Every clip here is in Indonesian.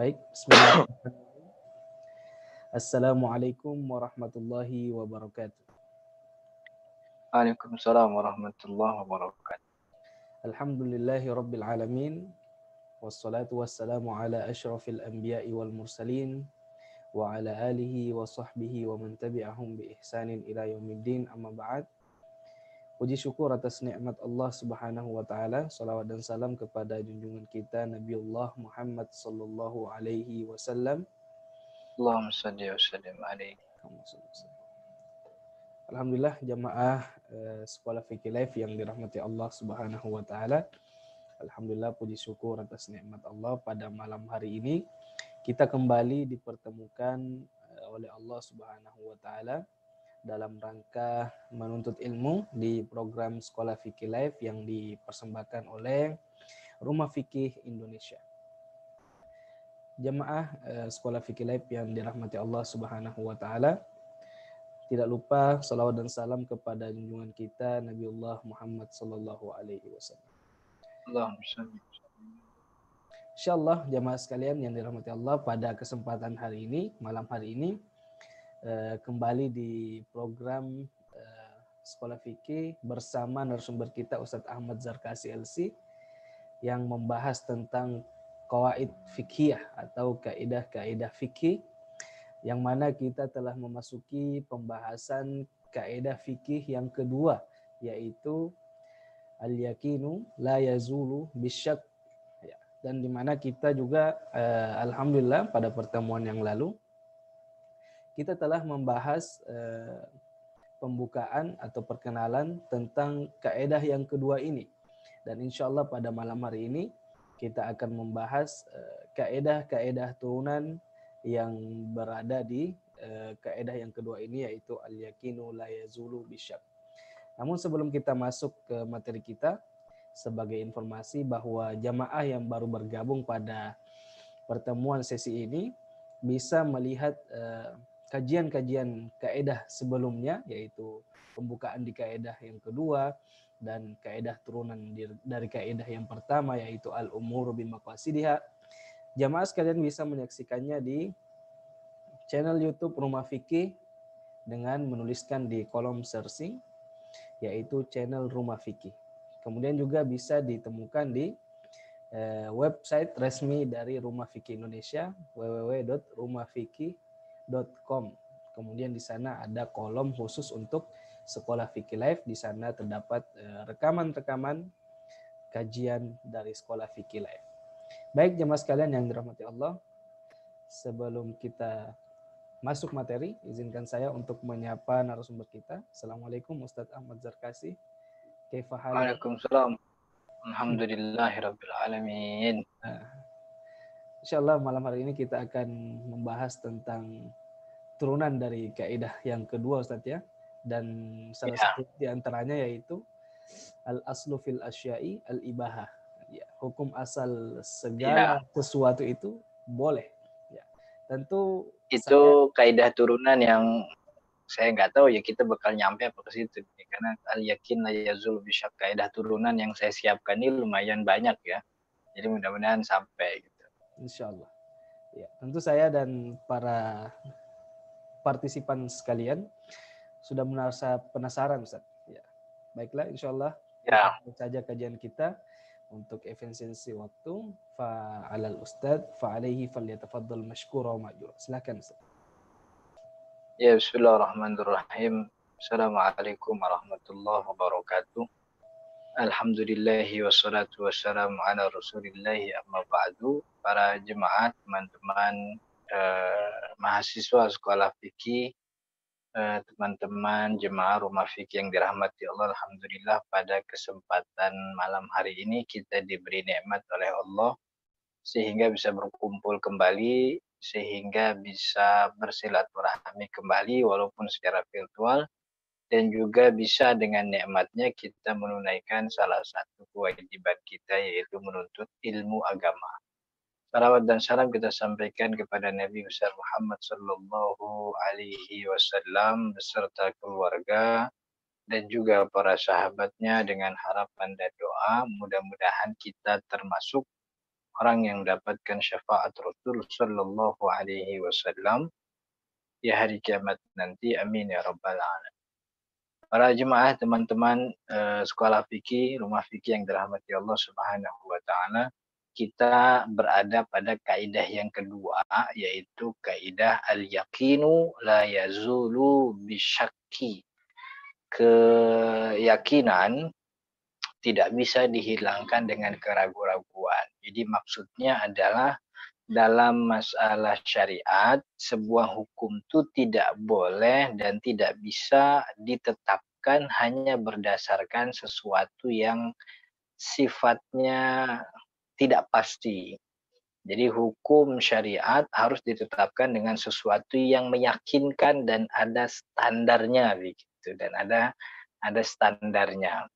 Baik, bismillahirrahmanirrahim. Assalamualaikum warahmatullahi wabarakatuh. Waalaikumsalam warahmatullahi wabarakatuh. Alhamdulillahi rabbil alamin. Wassalatu wassalamu ala ashrafil anbiya'i wal mursalin wa ala alihi wa sahbihi wa man tabi'ahum bi ihsanin ila yaumiddin, amma ba'd. Puji syukur atas nikmat Allah Subhanahu wa taala. Salawat dan salam kepada junjungan kita Nabiullah Muhammad sallallahu alaihi wasallam. Allahumma salli wa sallim alaihi. Alhamdulillah jamaah Sekolah Fikih Live yang dirahmati Allah Subhanahu wa taala. Alhamdulillah, puji syukur atas nikmat Allah, pada malam hari ini kita kembali dipertemukan oleh Allah Subhanahu wa taala dalam rangka menuntut ilmu di program Sekolah Fikih Live yang dipersembahkan oleh Rumah Fikih Indonesia. Jamaah Sekolah Fikih Live yang dirahmati Allah Subhanahu wa taala, tidak lupa salawat dan salam kepada junjungan kita Nabiullah Muhammad sallallahu alaihi wasallam. Allahumma salli wa sallim. Insyaallah jamaah sekalian yang dirahmati Allah, pada kesempatan hari ini, malam hari ini, kembali di program Sekolah Fikih bersama narasumber kita Ustadz Ahmad Zarkasi LC yang membahas tentang qawaid fikhiyah atau kaidah-kaidah fikih, yang mana kita telah memasuki pembahasan kaidah fikih yang kedua, yaitu al-yakinu la yazulu bisyak. Dan di mana kita juga alhamdulillah pada pertemuan yang lalu kita telah membahas pembukaan atau perkenalan tentang kaidah yang kedua ini. Dan insya Allah pada malam hari ini kita akan membahas kaidah-kaidah turunan yang berada di kaidah yang kedua ini, yaitu al-yakinu la yazulu bisyak. Namun sebelum kita masuk ke materi kita, sebagai informasi bahwa jamaah yang baru bergabung pada pertemuan sesi ini bisa melihat kajian-kajian kaidah sebelumnya, yaitu pembukaan di kaidah yang kedua dan kaidah turunan dari kaidah yang pertama, yaitu al-umuru bimaqasidiha. Jamaah sekalian bisa menyaksikannya di channel YouTube Rumah Fikih dengan menuliskan di kolom searching, yaitu channel Rumah Fikih. Kemudian juga bisa ditemukan di website resmi dari Rumah Fikih Indonesia, www.rumahfikih.com. Kemudian di sana ada kolom khusus untuk Sekolah Fikih Live. Di sana terdapat rekaman-rekaman kajian dari Sekolah Fikih Live. Baik jemaah sekalian yang dirahmati Allah, sebelum kita masuk materi, izinkan saya untuk menyapa narasumber kita. Assalamualaikum Ustadz Ahmad Zarkasi. Kaifa haluk? Waalaikumsalam. Alhamdulillahirabbil alamin. Insyaallah malam hari ini kita akan membahas tentang turunan dari kaidah yang kedua, Ustadz ya. Dan salah satu di antaranya yaitu al-aslu fil asya'i al-ibahah. Ya, hukum asal segala sesuatu itu boleh. Ya. Tentu itu kaidah turunan yang saya nggak tahu ya kita bakal nyampe apa ke situ, karena al-yakin la yazul bisyak, kaidah turunan yang saya siapkan ini lumayan banyak ya. Jadi mudah-mudahan sampai gitu. Insyaallah. Ya, tentu saya dan para partisipan sekalian sudah merasa penasaran, Ustaz. Ya. Baiklah, insyaallah kita lanjut saja kajian kita. Untuk efisiensi waktu, fa alal ustad fa alaihi falyatafaddal mashkura wa ma'jura. Silakan, Ustaz. Ya, bismillahirrahmanirrahim. Assalamualaikum warahmatullahi wabarakatuh. Alhamdulillahi wassalatu wassalamu ala rasulillahi amma ba'du. Para jemaat, teman-teman mahasiswa sekolah fikih, teman-teman jemaah rumah fikih yang dirahmati Allah, alhamdulillah pada kesempatan malam hari ini kita diberi nikmat oleh Allah sehingga bisa berkumpul kembali, sehingga bisa bersilaturahmi kembali walaupun secara virtual, dan juga bisa dengan nikmatnya kita menunaikan salah satu kewajiban kita, yaitu menuntut ilmu agama. Salawat dan salam kita sampaikan kepada Nabi besar Muhammad sallallahu alaihi wasallam beserta keluarga dan juga para sahabatnya, dengan harapan dan doa mudah-mudahan kita termasuk orang yang mendapatkan syafaat Rasul sallallahu alaihi wasallam di hari kiamat nanti. Amin ya rabbal alamin. Para jemaah, teman-teman sekolah fikih, rumah fikih yang dirahmati Allah Subhanahu wa taala, kita berada pada kaidah yang kedua, yaitu kaidah al-yaqinu la yazulu bisyakki. Keyakinan tidak bisa dihilangkan dengan keraguan-raguan. Jadi maksudnya adalah dalam masalah syariat, sebuah hukum itu tidak boleh dan tidak bisa ditetapkan hanya berdasarkan sesuatu yang sifatnya tidak pasti. Jadi hukum syariat harus ditetapkan dengan sesuatu yang meyakinkan dan ada standarnya begitu, dan ada standarnya.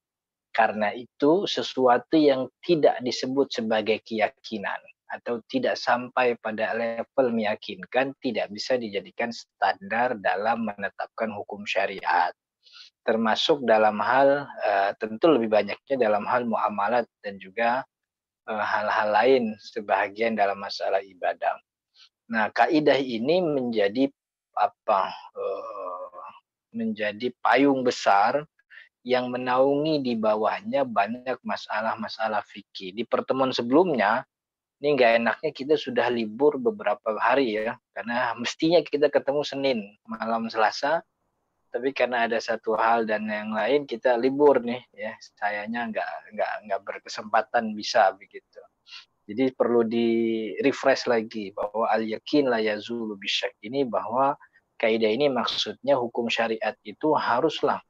Karena itu sesuatu yang tidak disebut sebagai keyakinan atau tidak sampai pada level meyakinkan tidak bisa dijadikan standar dalam menetapkan hukum syariat. Termasuk dalam hal tentu lebih banyaknya dalam hal muamalat dan juga hal-hal lain sebahagian dalam masalah ibadah. Nah, kaidah ini menjadi menjadi payung besar yang menaungi di bawahnya banyak masalah-masalah fikih. Di pertemuan sebelumnya, ini nggak enaknya kita sudah libur beberapa hari ya, karena mestinya kita ketemu Senin malam Selasa, tapi karena ada satu hal dan yang lain kita libur nih ya. Sayanya nggak berkesempatan bisa begitu. Jadi perlu di refresh lagi bahwa al yakin la yazulu bisyak ini, bahwa kaidah ini maksudnya hukum syariat itu haruslah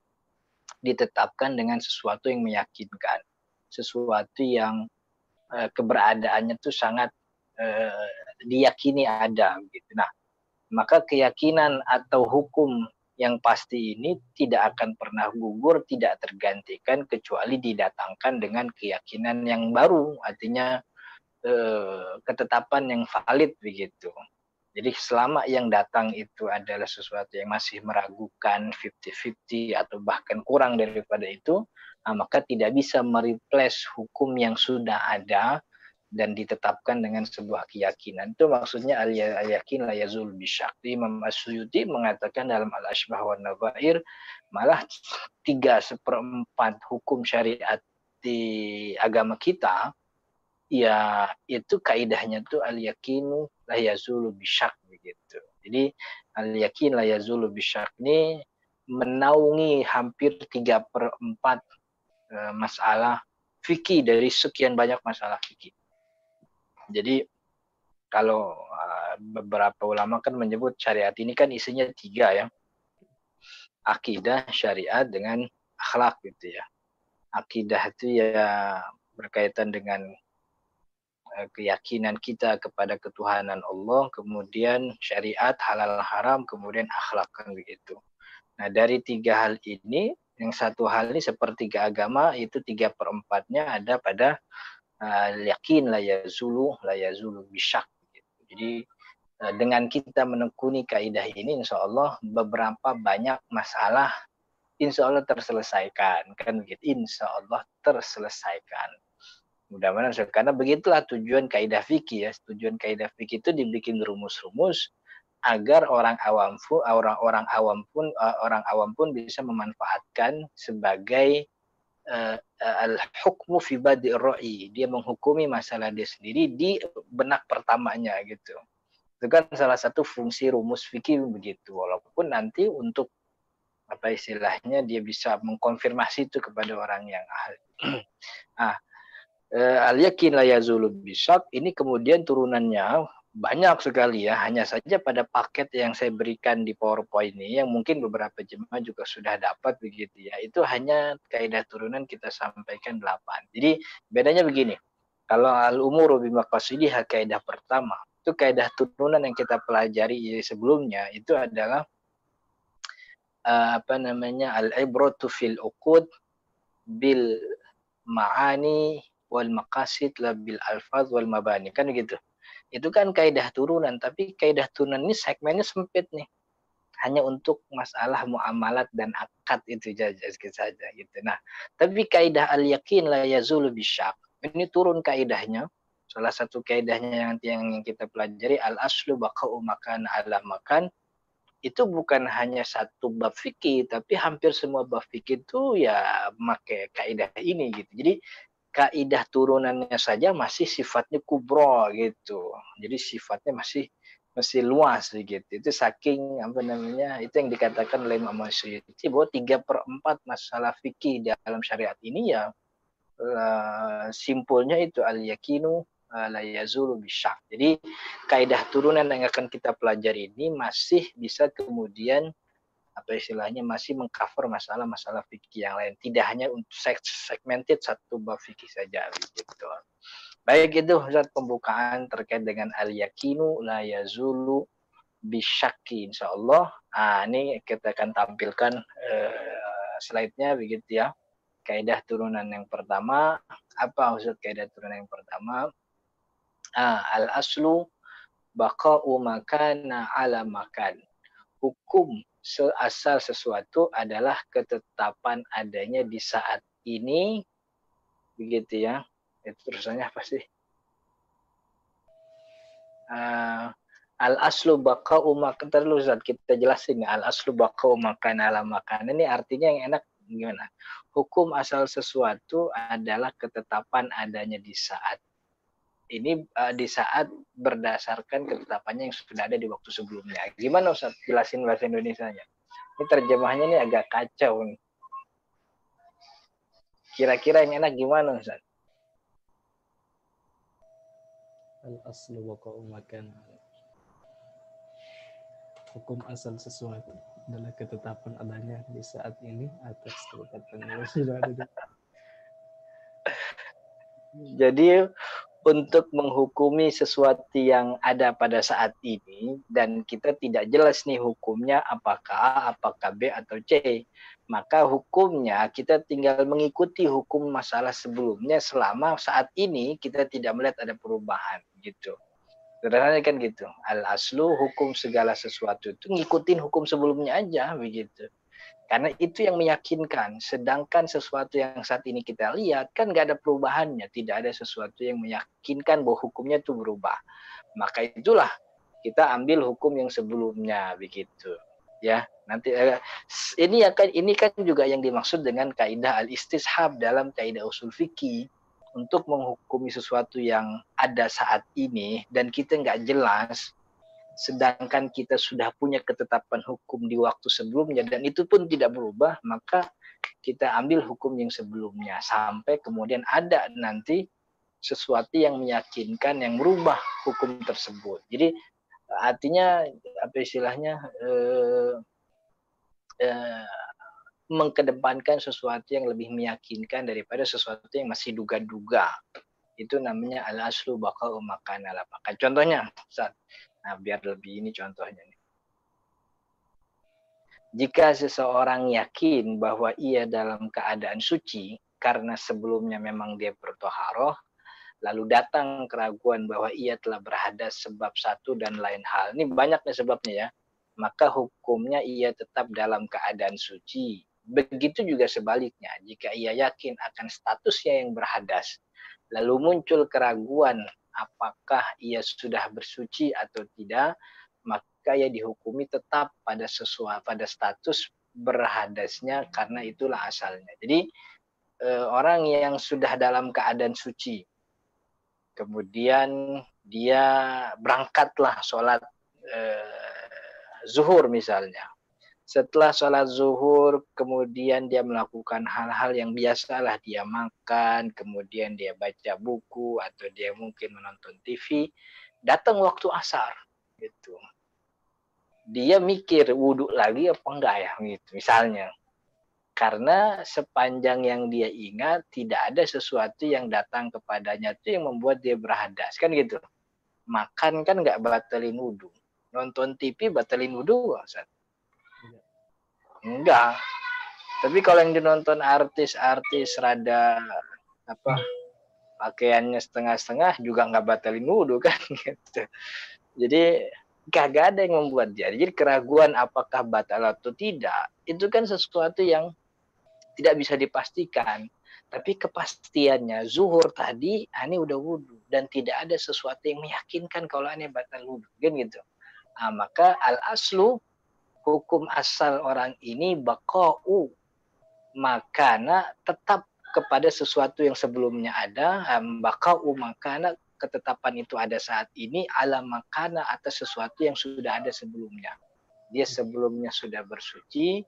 ditetapkan dengan sesuatu yang meyakinkan, sesuatu yang keberadaannya itu sangat diyakini ada gitu. Nah, maka keyakinan atau hukum yang pasti ini tidak akan pernah gugur, tidak tergantikan kecuali didatangkan dengan keyakinan yang baru, artinya ketetapan yang valid begitu. Jadi selama yang datang itu adalah sesuatu yang masih meragukan 50-50 atau bahkan kurang daripada itu, maka tidak bisa mereplace hukum yang sudah ada dan ditetapkan dengan sebuah keyakinan. Itu maksudnya al-yakin la yazul bisyak. Imam As-Suyuti mengatakan dalam Al-Ashbah wa Nabair, malah 3/4 hukum syariat di agama kita, ya itu kaidahnya tuh al-yakinu la yazulu bisyak begitu. Jadi al-yakin la yazulu bisyak ini menaungi hampir 3/4 masalah fikih dari sekian banyak masalah fikih. Jadi kalau beberapa ulama kan menyebut syariat ini kan isinya 3 ya. Akidah, syariat, dengan akhlak gitu ya. Akidah itu ya berkaitan dengan keyakinan kita kepada ketuhanan Allah, kemudian syariat, halal haram, kemudian akhlak kan begitu. Nah, dari 3 hal ini, yang satu hal ini sepertiga agama, itu 3/4-nya ada pada yakin la yazulu bisyak gitu. Jadi dengan kita menekuni kaidah ini, insya Allah beberapa banyak masalah insya Allah terselesaikan kan begitu. Insya Allah terselesaikan. Mudah-mudahan, karena begitulah tujuan kaidah fikih ya. Tujuan kaidah fikih itu dibikin rumus-rumus agar orang awam pun bisa memanfaatkan sebagai al-hukmu fi badi'ir ra'i. Dia menghukumi masalah dia sendiri di benak pertamanya gitu. Itu kan salah satu fungsi rumus fikih begitu. Walaupun nanti untuk apa istilahnya dia bisa mengkonfirmasi itu kepada orang yang ahli. Al-yakin la yazulu bisyak ini kemudian turunannya banyak sekali ya. Hanya saja pada paket yang saya berikan di PowerPoint ini, yang mungkin beberapa jemaah juga sudah dapat begitu ya, itu hanya kaidah turunan kita sampaikan 8. Jadi bedanya begini, kalau al-umuru bimaqasidiha kaidah pertama, itu kaidah turunan yang kita pelajari sebelumnya itu adalah al-ibratu fil uqud bil ma'ani wal maqasid la bil alfaz wal mabani, kan gitu. Itu kan kaidah turunan, tapi kaidah turunan ini segmennya sempit nih. Hanya untuk masalah muamalat dan akad itu saja gitu. Nah, tapi kaidah al-yakin la yazulu bisyak, ini turun kaidahnya Salah satu kaidahnya yang kita pelajari al-aslu baqa'u makan ala makan, itu bukan hanya satu bab fikih, tapi hampir semua bab fikih itu ya pakai kaidah ini gitu. Jadi kaidah turunannya saja masih sifatnya kubro gitu. Jadi sifatnya masih luas gitu. Itu saking apa namanya, itu yang dikatakan oleh Imam Suyuti bahwa 3/4 masalah fikih dalam syariat ini ya simpulnya itu al-yakinu la yazulu bisyak. Jadi kaidah turunan yang akan kita pelajari ini masih bisa kemudian apa istilahnya masih mengcover masalah-masalah fikih yang lain, tidak hanya untuk segmented satu bab fikih saja gitu. Baik, itu Ustaz pembukaan terkait dengan al-yakinu la yazulu bisyaki insyaallah. Ini kita akan tampilkan slide-nya begitu ya. Kaidah turunan yang pertama, apa Ustaz kaidah turunan yang pertama? Al-aslu baqa'u makana ala makan. Hukum asal sesuatu adalah ketetapan adanya di saat ini, begitu ya. Itu terusannya apa sih? Al-aslu baqa'u makan, terus kita jelasin ya. Al-aslu baqa'u makan ala makan. Ini artinya yang enak gimana? Hukum asal sesuatu adalah ketetapan adanya di saat ini, di saat berdasarkan ketetapannya yang sudah ada di waktu sebelumnya. Gimana Ustaz jelasin bahasa Indonesianya? Ini terjemahnya ini agak kacau nih. Kira-kira yang enak gimana Ustaz? Al-aslu waqa'u makan. Hukum asal sesuatu adalah ketetapan adanya di saat ini atas ketetapan yang sudah ada. Jadi untuk menghukumi sesuatu yang ada pada saat ini dan kita tidak jelas nih hukumnya apakah B atau C, maka hukumnya kita tinggal mengikuti hukum masalah sebelumnya selama saat ini kita tidak melihat ada perubahan gitu. Sederhananya kan gitu. Al-aslu hukum segala sesuatu itu ngikutin hukum sebelumnya aja begitu. Karena itu yang meyakinkan. Sedangkan sesuatu yang saat ini kita lihat kan nggak ada perubahannya, tidak ada sesuatu yang meyakinkan bahwa hukumnya itu berubah. Maka itulah kita ambil hukum yang sebelumnya begitu. Ya, nanti ini kan juga yang dimaksud dengan kaidah al-istishab dalam kaidah usul fikih. Untuk menghukumi sesuatu yang ada saat ini dan kita nggak jelas, sedangkan kita sudah punya ketetapan hukum di waktu sebelumnya dan itu pun tidak berubah, maka kita ambil hukum yang sebelumnya sampai kemudian ada nanti sesuatu yang meyakinkan yang merubah hukum tersebut. Jadi artinya apa istilahnya mengkedepankan sesuatu yang lebih meyakinkan daripada sesuatu yang masih duga-duga. Itu namanya al-aslu baqa'u makan ala makan. Contohnya, Ustaz. Nah, biar lebih ini contohnya nih. Jika seseorang yakin bahwa ia dalam keadaan suci karena sebelumnya memang dia bertoharoh, lalu datang keraguan bahwa ia telah berhadas sebab satu dan lain hal. Ini banyak nih sebabnya ya. Maka hukumnya ia tetap dalam keadaan suci. Begitu juga sebaliknya, jika ia yakin akan statusnya yang berhadas, lalu muncul keraguan apakah ia sudah bersuci atau tidak, maka ia dihukumi tetap pada status berhadasnya karena itulah asalnya. Jadi orang yang sudah dalam keadaan suci, kemudian dia berangkatlah sholat zuhur misalnya. Setelah sholat zuhur, kemudian dia melakukan hal-hal yang biasalah, dia makan, kemudian dia baca buku, atau dia mungkin menonton TV, datang waktu asar, gitu. Dia mikir wudhu lagi apa enggak ya, gitu, misalnya. Karena sepanjang yang dia ingat, tidak ada sesuatu yang datang kepadanya itu yang membuat dia berhadas, kan gitu. Makan kan enggak batalin wudhu. Nonton TV batalin wudhu, Ustaz? Enggak. Tapi kalau yang dinonton artis-artis rada apa pakaiannya setengah-setengah juga nggak batalin wudhu kan gitu. Jadi kagak ada yang membuat dia. Jadi keraguan apakah batal atau tidak itu kan sesuatu yang tidak bisa dipastikan. Tapi kepastiannya zuhur tadi ani udah wudhu dan tidak ada sesuatu yang meyakinkan kalau ani batal wudhu kan gitu. Nah, maka al aslu hukum asal orang ini baqa'u makana tetap kepada sesuatu yang sebelumnya ada, baqa'u makana ketetapan itu ada saat ini ala makana atas sesuatu yang sudah ada sebelumnya. Dia sebelumnya sudah bersuci,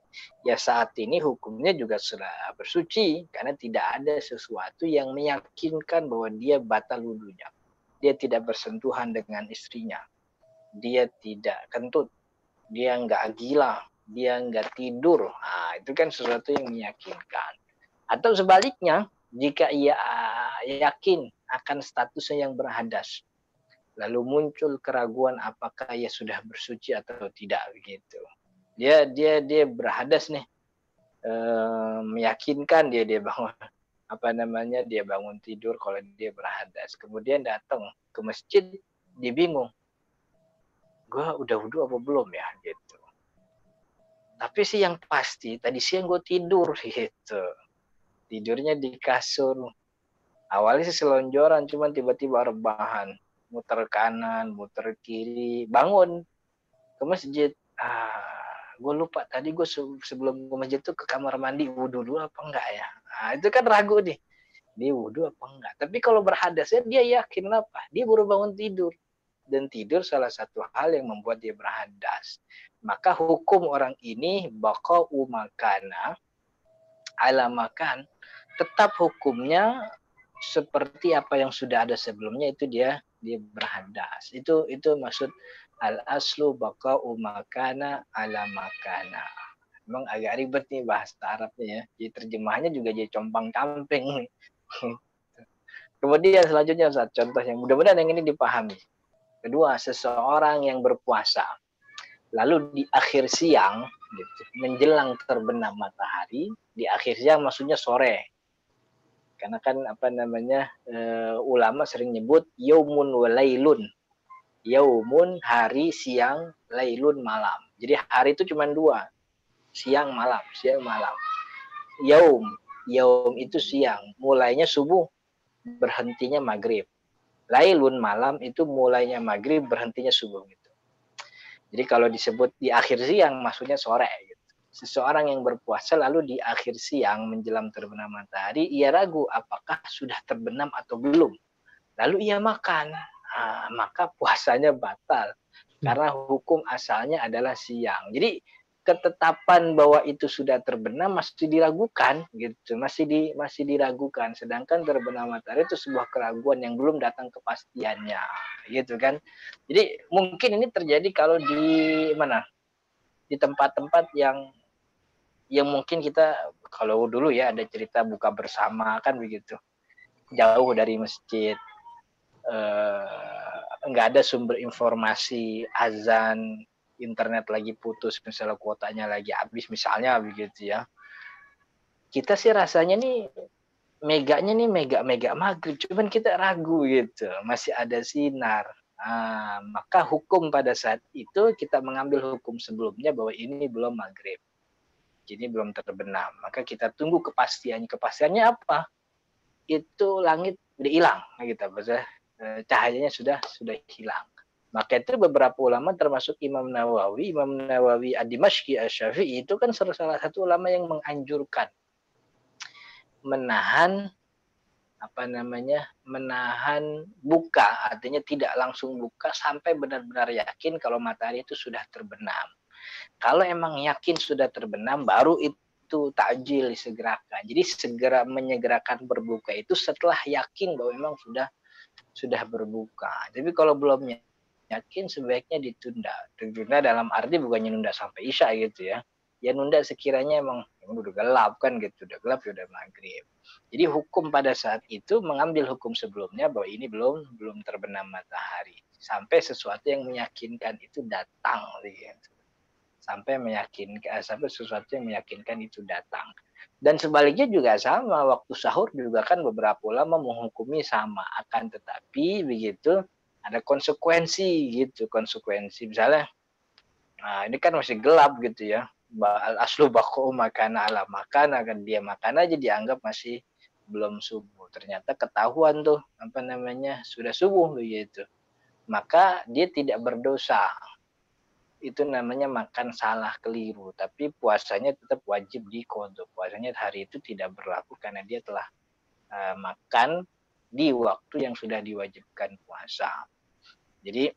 ya saat ini hukumnya juga sudah bersuci karena tidak ada sesuatu yang meyakinkan bahwa dia batal wudunya. Dia tidak bersentuhan dengan istrinya. Dia tidak kentut. Dia nggak gila. Dia nggak tidur. Nah, itu kan sesuatu yang meyakinkan. Atau sebaliknya, jika ia yakin akan statusnya yang berhadas, lalu muncul keraguan apakah ia sudah bersuci atau tidak begitu. Dia berhadas nih, meyakinkan dia bangun dia bangun tidur kalau dia berhadas. Kemudian datang ke masjid, dia bingung, gue udah wudhu apa belum ya gitu. Tapi sih yang pasti tadi siang gue tidur gitu, tidurnya di kasur. Awalnya sih selonjoran, cuman tiba-tiba rebahan, muter kanan, muter kiri, bangun ke masjid. Gue lupa tadi gue sebelum ke masjid tuh ke kamar mandi wudhu dulu apa enggak ya. Itu kan ragu nih, dia wudhu apa enggak. Tapi kalau berhadasnya dia yakin apa? Dia baru bangun tidur. Dan tidur salah satu hal yang membuat dia berhadas. Maka hukum orang ini baqa'u makana ala makan, tetap hukumnya seperti apa yang sudah ada sebelumnya, itu dia berhadas. Itu maksud al aslu baqa'u makana ala makana. Memang agak ribet nih bahasa Arabnya ya. Jadi terjemahnya juga jadi compang-camping nih. Kemudian selanjutnya Ustaz, contoh yang mudah-mudahan yang ini dipahami. Kedua, seseorang yang berpuasa lalu di akhir siang gitu, menjelang terbenam matahari, di akhir siang maksudnya sore. Karena kan ulama sering nyebut yaumun wa lailun. Yaumun hari, siang, lailun malam. Jadi hari itu cuma dua, siang malam, siang malam. Yaum itu siang, mulainya subuh, berhentinya maghrib. Lailun malam itu mulainya maghrib, berhentinya subuh gitu. Jadi kalau disebut di akhir siang maksudnya sore gitu. Seseorang yang berpuasa lalu di akhir siang menjelang terbenam matahari, ia ragu apakah sudah terbenam atau belum. Lalu ia makan, maka puasanya batal. Karena hukum asalnya adalah siang. Jadi ketetapan bahwa itu sudah terbenam masih diragukan gitu, masih diragukan. Sedangkan terbenam matahari itu sebuah keraguan yang belum datang kepastiannya, gitu kan. Jadi mungkin ini terjadi kalau di mana? Di tempat-tempat yang mungkin kita kalau dulu ya ada cerita buka bersama kan begitu. Jauh dari masjid, nggak ada sumber informasi, azan, internet lagi putus, misalnya kuotanya lagi habis misalnya begitu ya. Kita sih rasanya nih meganya nih mega maghrib, cuman kita ragu gitu, masih ada sinar. Maka hukum pada saat itu kita mengambil hukum sebelumnya bahwa ini belum maghrib, ini belum terbenam. Maka kita tunggu kepastiannya. Kepastiannya apa? Itu langit udah hilang, gitu. Cahayanya sudah hilang. Maka itu beberapa ulama termasuk Imam Nawawi ad-Dimashqi asy-Syafi'i itu kan salah satu ulama yang menganjurkan menahan buka, artinya tidak langsung buka sampai benar-benar yakin kalau matahari itu sudah terbenam. Kalau emang yakin sudah terbenam, baru itu takjil disegerakan. Jadi segera menyegerakan berbuka itu setelah yakin bahwa memang sudah berbuka. Tapi kalau belum yakin sebaiknya ditunda. Ditunda dalam arti bukannya nunda sampai isya gitu ya. Ya nunda sekiranya emang udah gelap kan gitu. Udah gelap ya udah maghrib. Jadi hukum pada saat itu mengambil hukum sebelumnya bahwa ini belum terbenam matahari. Sampai sesuatu yang meyakinkan itu datang gitu. Sampai sesuatu yang meyakinkan itu datang. Dan sebaliknya juga sama, waktu sahur juga kan beberapa ulama menghukumi sama, akan tetapi begitu ada konsekuensi gitu, misalnya ini kan masih gelap gitu ya, al aslu baqa'u makana ala makan, akan dia makan aja dianggap masih belum subuh. Ternyata ketahuan tuh apa namanya sudah subuh begitu. Maka dia tidak berdosa. Itu namanya makan salah keliru, tapi puasanya tetap wajib diqodho. Puasanya hari itu tidak berlaku karena dia telah makan di waktu yang sudah diwajibkan puasa. Jadi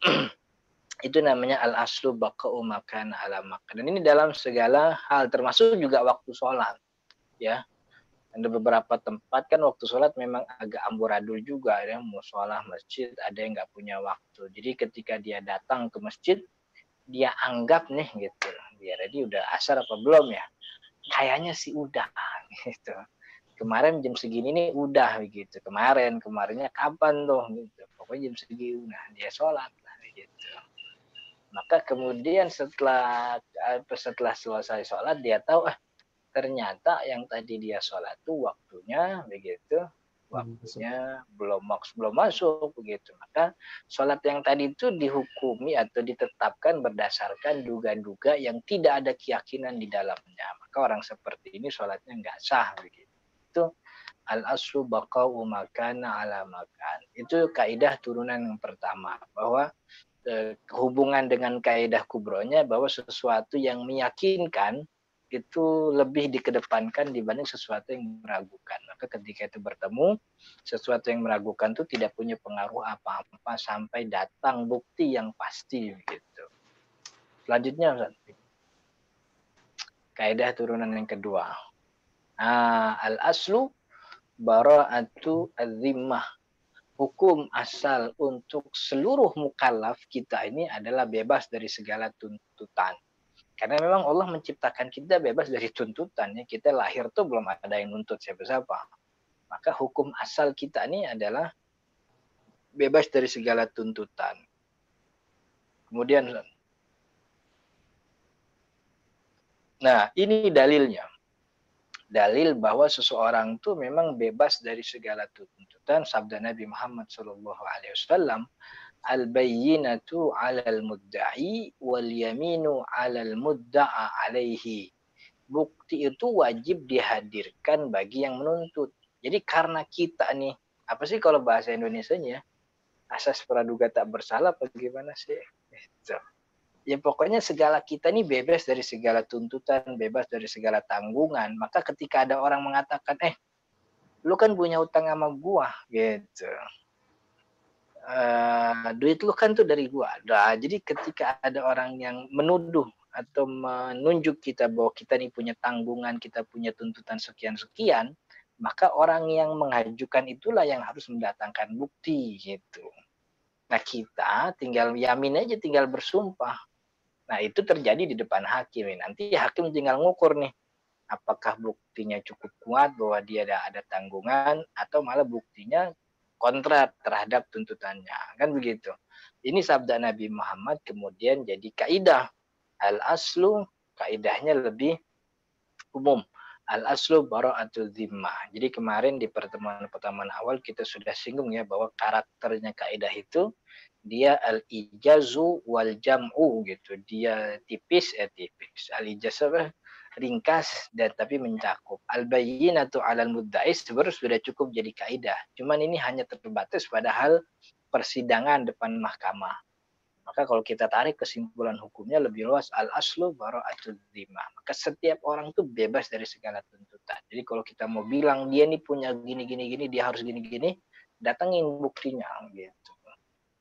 itu namanya al-aslu baqa'u makan ala makan. Dan ini dalam segala hal, termasuk juga waktu sholat. Ya, ada beberapa tempat kan waktu sholat memang agak amburadul juga, ya, musola masjid ada yang nggak punya waktu. Jadi ketika dia datang ke masjid, dia anggap nih gitu, dia tadi udah asar apa belum ya? Kayaknya sih udah gitu. Kemarin jam segini nih udah begitu. Kemarinnya kapan tuh gitu. Pokoknya jam segini, nah dia sholat lah gitu. Maka kemudian setelah selesai sholat dia tahu ternyata yang tadi dia sholat tuh waktunya begitu, waktunya belum masuk begitu. Maka sholat yang tadi itu dihukumi atau ditetapkan berdasarkan duga-duga yang tidak ada keyakinan di dalamnya. Maka orang seperti ini sholatnya nggak sah begitu. Itu al-aslu baqa'u makana ala makan. Itu kaidah turunan yang pertama, bahwa hubungan dengan kaidah kubronya bahwa sesuatu yang meyakinkan itu lebih dikedepankan dibanding sesuatu yang meragukan. Maka ketika itu bertemu, sesuatu yang meragukan itu tidak punya pengaruh apa-apa sampai datang bukti yang pasti gitu. Selanjutnya Ustaz, kaidah turunan yang kedua. Al-aslu bara'atu az-zimmah. Hukum asal untuk seluruh mukallaf kita ini adalah bebas dari segala tuntutan. Karena memang Allah menciptakan kita bebas dari tuntutan. Ya. Kita lahir tuh belum ada yang nuntut siapa-siapa. Maka hukum asal kita ini adalah bebas dari segala tuntutan. Kemudian, nah ini dalilnya. Dalil bahwa seseorang itu memang bebas dari segala tuntutan. Sabda Nabi Muhammad SAW, al-bayyinatu 'alal mudda'i wal yaminu 'alal mudda'a 'alaihi. Bukti itu wajib dihadirkan bagi yang menuntut. Jadi karena kita nih, apa sih kalau bahasa Indonesianya? Asas praduga tak bersalah apa gimana sih? Gitu. Ya pokoknya segala kita nih bebas dari segala tuntutan, bebas dari segala tanggungan. Maka ketika ada orang mengatakan, lu kan punya utang sama gua, gitu. Duit lu kan tuh dari gua. Nah, jadi ketika ada orang yang menuduh atau menunjuk kita bahwa kita nih punya tanggungan, kita punya tuntutan sekian-sekian, maka orang yang mengajukan itulah yang harus mendatangkan bukti gitu. Nah kita tinggal yamin aja, tinggal bersumpah. Nah itu terjadi di depan hakim. Nanti hakim tinggal ngukur nih, apakah buktinya cukup kuat bahwa dia ada tanggungan atau malah buktinya kontra terhadap tuntutannya. Kan begitu. Ini sabda Nabi Muhammad kemudian jadi kaidah. Al-aslu, kaidahnya lebih umum. Al-aslu bara'atul zimmah. Jadi kemarin di pertemuan awal kita sudah singgung ya bahwa karakternya kaidah itu dia al-ijazu wal jam'u gitu. Dia tipis. Al-ijaz apa? Ringkas dan tapi mencakup. Al-bayyinatu 'alal mudda'i sebenarnya sudah cukup jadi kaidah. Cuman ini hanya terbatas pada hal persidangan depan mahkamah. Maka kalau kita tarik kesimpulan hukumnya lebih luas, al-aslu bara'atul zimmah. Maka setiap orang itu bebas dari segala tuntutan. Jadi kalau kita mau bilang dia nih punya gini, dia harus gini, datangin buktinya gitu.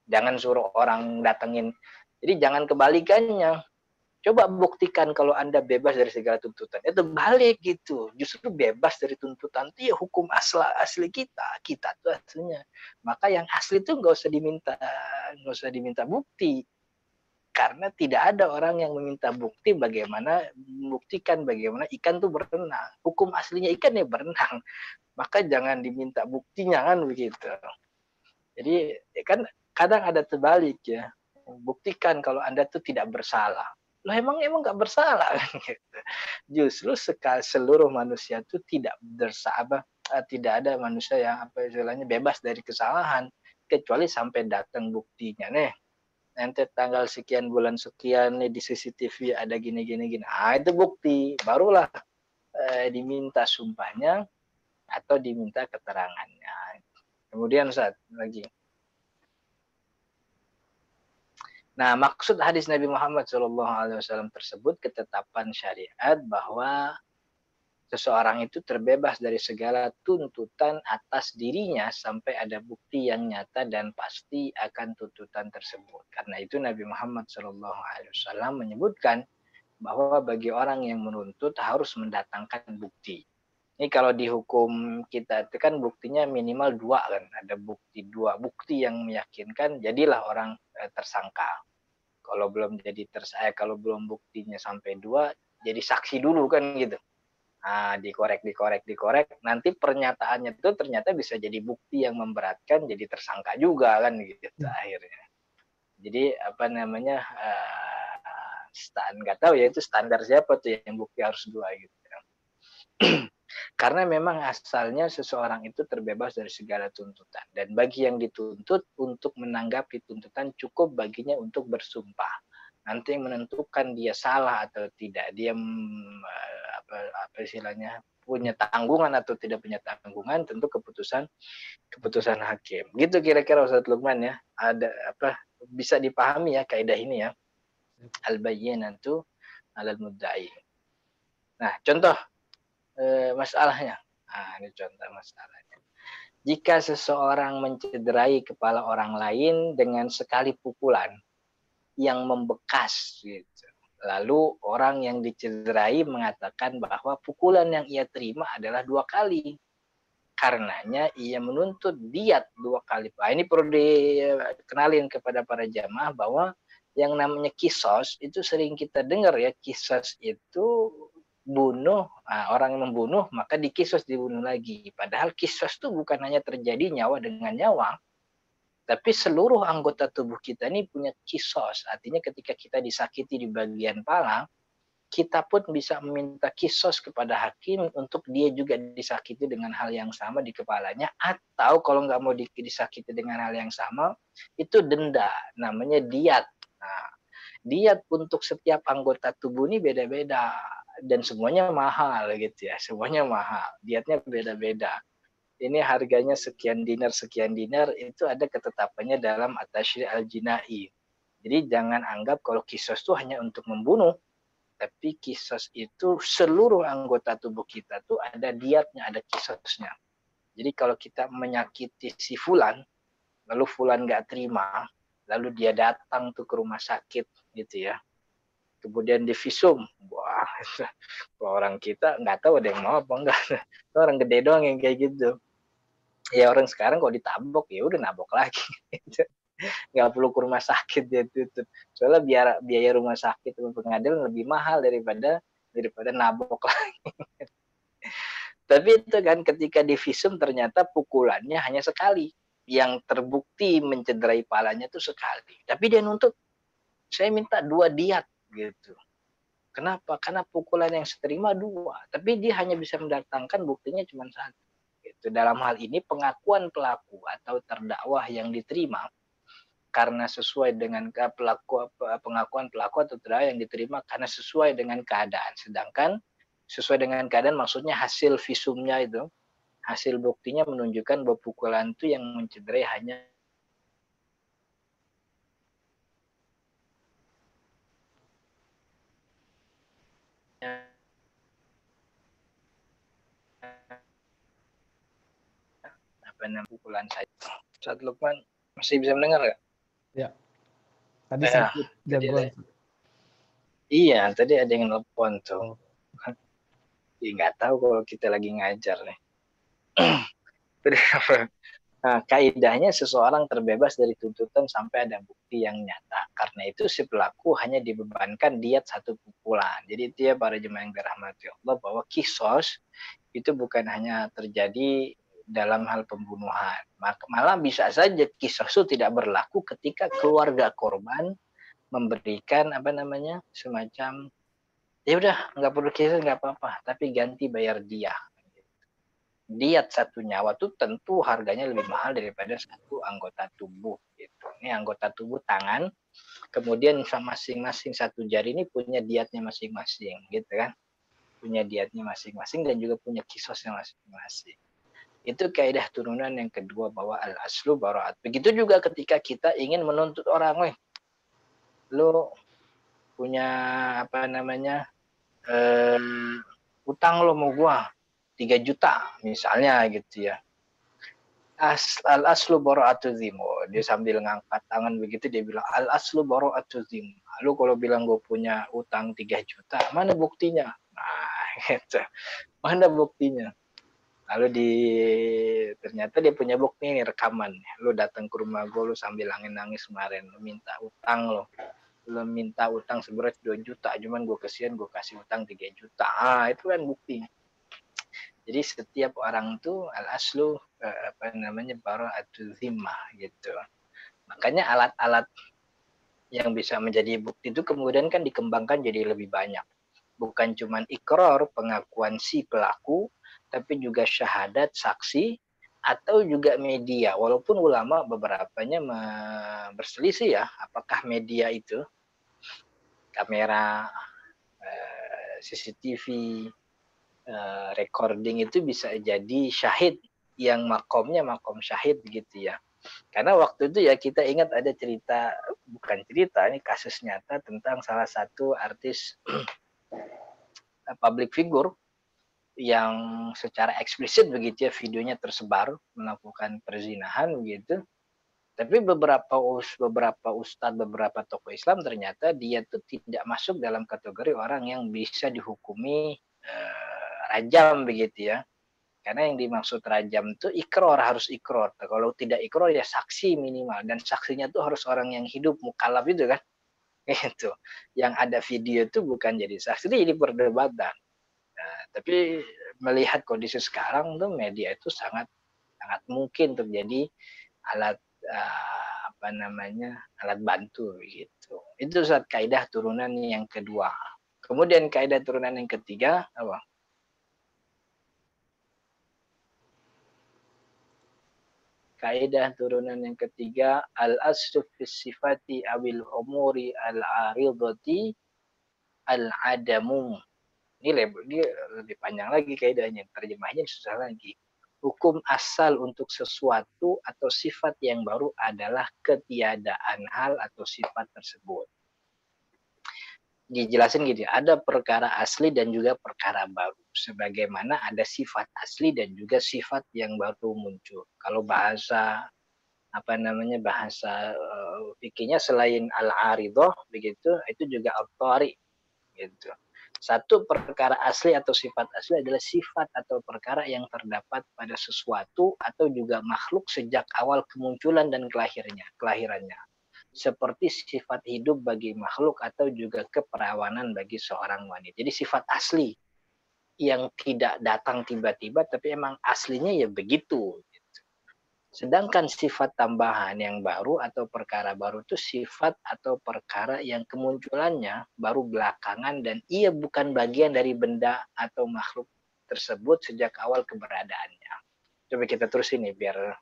Jangan suruh orang datengin. Jadi jangan kebalikannya. Coba buktikan kalau Anda bebas dari segala tuntutan. Itu balik gitu. Justru bebas dari tuntutan itu ya hukum asli kita. Kita tuh aslinya. Maka yang asli itu nggak usah diminta bukti. Karena tidak ada orang yang meminta bukti membuktikan bagaimana ikan tuh berenang. Hukum aslinya ikan ya berenang. Maka jangan diminta buktinya kan begitu. Jadi kan kadang ada terbalik ya. Buktikan kalau Anda tuh tidak bersalah. Loh emang nggak bersalah gitu. Justru seluruh manusia itu tidak bersalah, tidak ada manusia yang apa istilahnya bebas dari kesalahan kecuali sampai datang buktinya nih. Nanti tanggal sekian bulan sekian nih di CCTV ada gini. Itu bukti. Barulah diminta sumpahnya. atau diminta keterangannya. Kemudian Ustaz lagi. Nah, maksud hadis Nabi Muhammad SAW tersebut ketetapan syariat bahwa seseorang itu terbebas dari segala tuntutan atas dirinya sampai ada bukti yang nyata dan pasti akan tuntutan tersebut. Karena itu Nabi Muhammad SAW menyebutkan bahwa bagi orang yang menuntut harus mendatangkan bukti. Ini kalau di hukum kita itu kan buktinya minimal 2 kan, ada bukti 2 bukti yang meyakinkan, jadilah orang tersangka. Kalau belum jadi kalau belum buktinya sampai 2, jadi saksi dulu kan gitu. Nah, dikorek, nanti pernyataannya itu ternyata bisa jadi bukti yang memberatkan, jadi tersangka juga kan gitu akhirnya. Jadi apa namanya nggak tahu ya itu standar siapa tuh yang bukti harus 2 gitu. Karena memang asalnya seseorang itu terbebas dari segala tuntutan. Dan bagi yang dituntut untuk menanggapi tuntutan cukup baginya untuk bersumpah. Nanti yang menentukan dia salah atau tidak. Dia apa istilahnya punya tanggungan atau tidak punya tanggungan tentu keputusan hakim. Gitu kira-kira Ustaz Lukman ya. Ada apa bisa dipahami ya kaidah ini ya. Al-bayyinatu 'alal mudda'i. Nah, contoh masalahnya. Nah, ini contoh masalahnya. Jika seseorang mencederai kepala orang lain dengan sekali pukulan yang membekas, gitu. Lalu orang yang dicederai mengatakan bahwa pukulan yang ia terima adalah 2 kali. Karenanya ia menuntut diat 2 kali. Nah, ini perlu dikenalin kepada para jamaah bahwa yang namanya kisos itu sering kita dengar ya, kisos itu bunuh, orang yang membunuh maka dikisos dibunuh lagi. Padahal kisos itu bukan hanya terjadi nyawa dengan nyawa, tapi seluruh anggota tubuh kita ini punya kisos. Artinya ketika kita disakiti di bagian pala, kita pun bisa meminta kisos kepada hakim untuk dia juga disakiti dengan hal yang sama di kepalanya. Atau kalau nggak mau disakiti dengan hal yang sama, itu denda, namanya diat. Nah, diat untuk setiap anggota tubuh ini beda-beda dan semuanya mahal gitu ya, semuanya mahal, diatnya beda-beda. Ini harganya sekian dinar itu ada ketetapannya dalam at-tasyri' al-jinai. Jadi jangan anggap kalau kisos itu hanya untuk membunuh, tapi kisos itu seluruh anggota tubuh kita tuh ada diatnya, ada kisosnya. Jadi kalau kita menyakiti si fulan, lalu fulan nggak terima, lalu dia datang tuh ke rumah sakit gitu ya, kemudian divisum, wah orang kita nggak tahu ada yang mau apa enggak, orang gede doang yang kayak gitu. Ya orang sekarang kalau ditabok ya udah nabok lagi, nggak perlu ke rumah sakit dia tutup. Soalnya biaya rumah sakit pengadilan lebih mahal daripada nabok lagi. Tapi itu kan ketika divisum ternyata pukulannya hanya sekali, yang terbukti mencederai palanya itu sekali. Tapi dia nuntut, saya minta 2 diat gitu. Kenapa? Karena pukulan yang saya terima 2, tapi dia hanya bisa mendatangkan buktinya cuma 1. Gitu. Dalam hal ini pengakuan pelaku atau terdakwah yang diterima karena sesuai dengan pengakuan pelaku atau terdakwa yang diterima karena sesuai dengan keadaan. Sedangkan sesuai dengan keadaan maksudnya hasil visumnya itu, hasil buktinya menunjukkan bahwa pukulan itu yang mencederai hanya pukulan saja. Ustaz Lukman masih bisa mendengar nggak? Ya. Tadi sedikit gangguan. Iya, tadi ada yang nelpon tuh. Ya, nggak tahu kalau kita lagi ngajar nih. Nah, kaidahnya seseorang terbebas dari tuntutan sampai ada bukti yang nyata. Karena itu si pelaku hanya dibebankan diat 1 pukulan. Jadi itu ya para jemaah yang dirahmati Allah bahwa kisos itu bukan hanya terjadi dalam hal pembunuhan. Malah bisa saja kisos itu tidak berlaku ketika keluarga korban memberikan semacam ya udah nggak perlu kisos nggak apa-apa, tapi ganti bayar diat. Diat 1 nyawa tuh tentu harganya lebih mahal daripada 1 anggota tubuh gitu. Ini anggota tubuh tangan, kemudian masing-masing 1 jari ini punya diatnya masing-masing gitu kan. Punya diatnya masing-masing dan juga punya kisosnya masing-masing. Itu kaidah turunan yang kedua, bahwa al-aslu bara'at. Begitu juga ketika kita ingin menuntut orang, weh, lu punya apa namanya, utang lo mau gua 3 juta misalnya gitu ya. Al-aslu bara'atu dzimma. Dia sambil ngangkat tangan begitu, dia bilang al-aslu bara'atu dzimma. Lu kalau bilang gue punya utang 3 juta, mana buktinya? Nah, gitu. Mana buktinya? Lalu ternyata dia punya bukti nih, rekaman. Lu datang ke rumah gue, lu sambil nangis kemarin, lu minta utang lo. Lu minta utang seberat 2 juta, cuman gue kesian, gue kasih utang 3 juta. Ah, itu kan bukti. Jadi setiap orang tuh al-aslu bara'atu zimmah gitu. Makanya alat-alat yang bisa menjadi bukti itu kemudian kan dikembangkan jadi lebih banyak. Bukan cuma ikrar, pengakuan si pelaku, tapi juga syahadat, saksi, atau juga media. Walaupun ulama beberapanya berselisih ya, apakah media itu kamera, CCTV, recording itu bisa jadi syahid yang makomnya makom syahid gitu ya. Karena waktu itu ya kita ingat ada cerita, bukan cerita, ini kasus nyata tentang salah satu artis public figure yang secara eksplisit begitu ya videonya tersebar melakukan perzinahan begitu. Tapi beberapa ustadz, beberapa tokoh Islam ternyata dia tuh tidak masuk dalam kategori orang yang bisa dihukumi rajam begitu ya. Karena yang dimaksud rajam itu ikrar, harus ikrar. Kalau tidak ikrar ya saksi minimal, dan saksinya tuh harus orang yang hidup, mukallaf itu kan. Gitu. Yang ada video itu bukan jadi saksi, itu jadi perdebatan. Nah, tapi melihat kondisi sekarang tuh media itu sangat sangat mungkin terjadi alat alat bantu gitu. Itu saat kaidah turunan yang kedua. Kemudian kaidah turunan yang ketiga apa? Kaidah turunan yang ketiga, al-aslu fi sifati awil umuri al-aridati al-adamu. Ini lebih panjang lagi kaidahnya, terjemahnya susah lagi. Hukum asal untuk sesuatu atau sifat yang baru adalah ketiadaan hal atau sifat tersebut. Dijelasin gitu, ada perkara asli dan juga perkara baru. Sebagaimana ada sifat asli dan juga sifat yang baru muncul. Kalau bahasa fikihnya selain al-aridah begitu, itu juga al-tari gitu. Satu perkara asli atau sifat asli adalah sifat atau perkara yang terdapat pada sesuatu atau juga makhluk sejak awal kemunculan dan kelahirannya. Seperti sifat hidup bagi makhluk atau juga keperawanan bagi seorang wanita. Jadi sifat asli yang tidak datang tiba-tiba, tapi emang aslinya ya begitu. Sedangkan sifat tambahan yang baru atau perkara baru itu sifat atau perkara yang kemunculannya baru belakangan dan ia bukan bagian dari benda atau makhluk tersebut sejak awal keberadaannya. Coba kita terus ini biar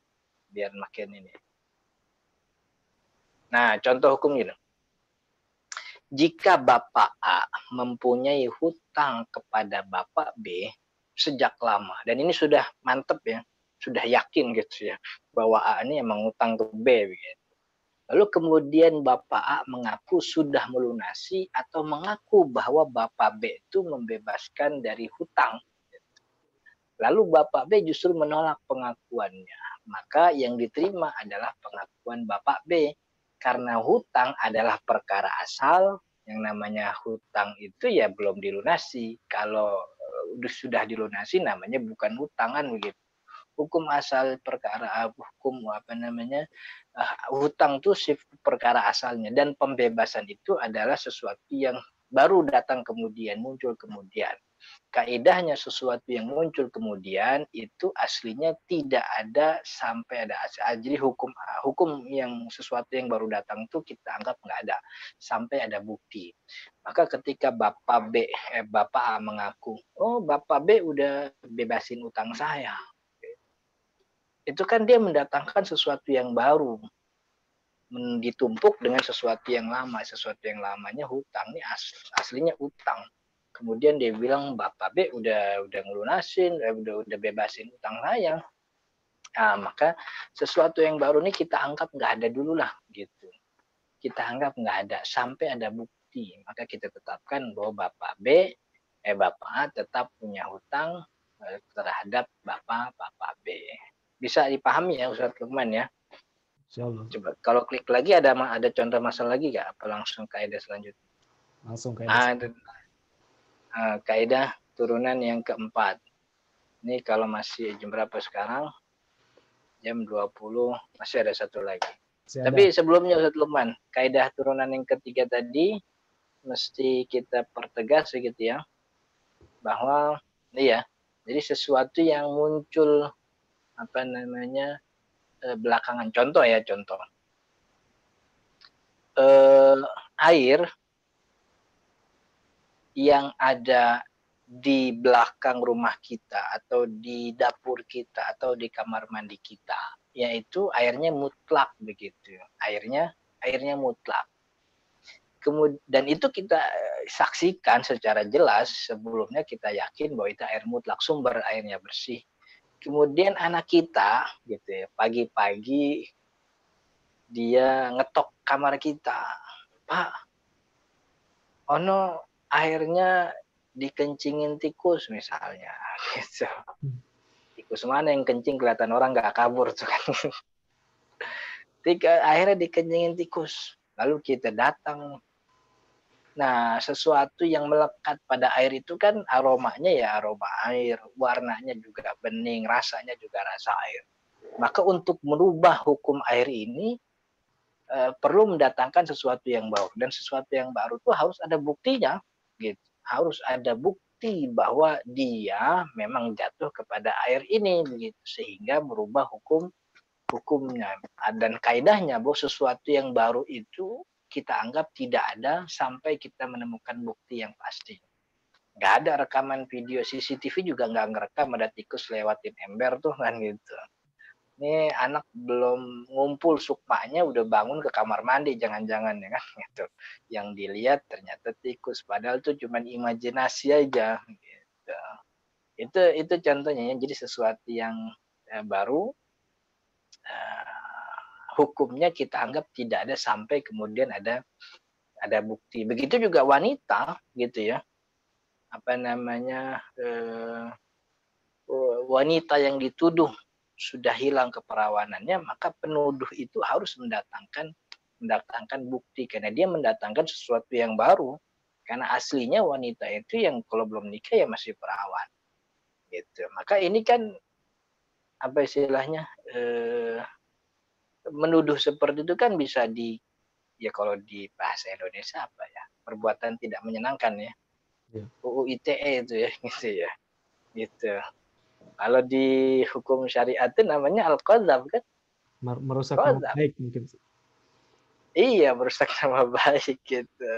makin ini. Nah, contoh hukum gitu. Jika Bapak A mempunyai hutang kepada Bapak B sejak lama, dan ini sudah mantep ya, sudah yakin gitu ya, bahwa A ini emang hutang ke B begitu. Lalu kemudian Bapak A mengaku sudah melunasi atau mengaku bahwa Bapak B itu membebaskan dari hutang. Lalu Bapak B justru menolak pengakuannya. Maka yang diterima adalah pengakuan Bapak B. Karena hutang adalah perkara asal, yang namanya hutang itu ya belum dilunasi. Kalau sudah dilunasi namanya bukan hutangan begitu. Hukum asal perkara hutang itu perkara asalnya, dan pembebasan itu adalah sesuatu yang baru datang kemudian, muncul kemudian. Kaidahnya sesuatu yang muncul kemudian itu aslinya tidak ada sampai ada asal. Jadi hukum yang sesuatu yang baru datang itu kita anggap nggak ada sampai ada bukti. Maka ketika Bapak A mengaku, oh Bapak B udah bebasin utang saya, itu kan dia mendatangkan sesuatu yang baru, ditumpuk dengan sesuatu yang lama. Sesuatu yang lamanya hutang, ini aslinya utang. Kemudian dia bilang Bapak B udah ngelunasin, udah bebasin utang saya. Nah, maka sesuatu yang baru ini kita anggap nggak ada dulu lah gitu. Kita anggap nggak ada sampai ada bukti. Maka kita tetapkan bahwa Bapak Bapak A tetap punya hutang terhadap Bapak B. Bisa dipahami ya Ustaz Lukman ya? Insyaallah. Coba kalau klik lagi ada contoh masalah lagi nggak? Apa langsung kaidah selanjutnya? Langsung kaidah. Kaidah turunan yang keempat. Ini kalau masih jam berapa sekarang? Jam 20, masih ada satu lagi. Tapi sebelumnya Ustaz Lukman, kaidah turunan yang ketiga tadi mesti kita pertegas begitu ya. Bahwa iya, jadi sesuatu yang muncul belakangan. Contoh ya, contoh. Air yang ada di belakang rumah kita atau di dapur kita atau di kamar mandi kita, yaitu airnya mutlak begitu. Airnya mutlak. Dan itu kita saksikan secara jelas, sebelumnya kita yakin bahwa itu air mutlak, sumber airnya bersih. Kemudian anak kita gitu ya, pagi-pagi dia ngetok kamar kita, "Pak, ono airnya dikencingin tikus," misalnya gitu. Tikus mana yang kencing kelihatan orang nggak kabur tuh kan. Akhirnya dikencingin tikus, lalu kita datang. Nah, sesuatu yang melekat pada air itu kan aromanya ya aroma air, warnanya juga bening, rasanya juga rasa air. Maka untuk merubah hukum air ini perlu mendatangkan sesuatu yang baru, dan sesuatu yang baru itu harus ada buktinya, gitu. Harus ada bukti bahwa dia memang jatuh kepada air ini, begitu, sehingga merubah hukumnya. Dan kaidahnya bahwa sesuatu yang baru itu kita anggap tidak ada sampai kita menemukan bukti yang pasti. Nggak ada rekaman video CCTV juga nggak ngerekam ada tikus lewatin ember tuh kan gitu. Ini anak belum ngumpul sukmanya udah bangun ke kamar mandi, jangan-jangan ya kan gitu. Yang dilihat ternyata tikus, padahal itu cuma imajinasi aja gitu. Itu contohnya ya. Jadi sesuatu yang baru hukumnya kita anggap tidak ada sampai kemudian ada bukti. Begitu juga wanita gitu ya. Wanita yang dituduh sudah hilang keperawanannya, maka penuduh itu harus mendatangkan bukti karena dia mendatangkan sesuatu yang baru. Karena aslinya wanita itu yang kalau belum nikah ya masih perawan. Gitu. Maka ini kan apa istilahnya menuduh seperti itu kan bisa ya kalau di bahasa Indonesia apa ya, perbuatan tidak menyenangkan ya, UU ITE itu ya gitu ya, gitu. Kalau di hukum syariat itu namanya al-qadzaf kan, merusak nama baik mungkin. Iya, merusak nama baik gitu.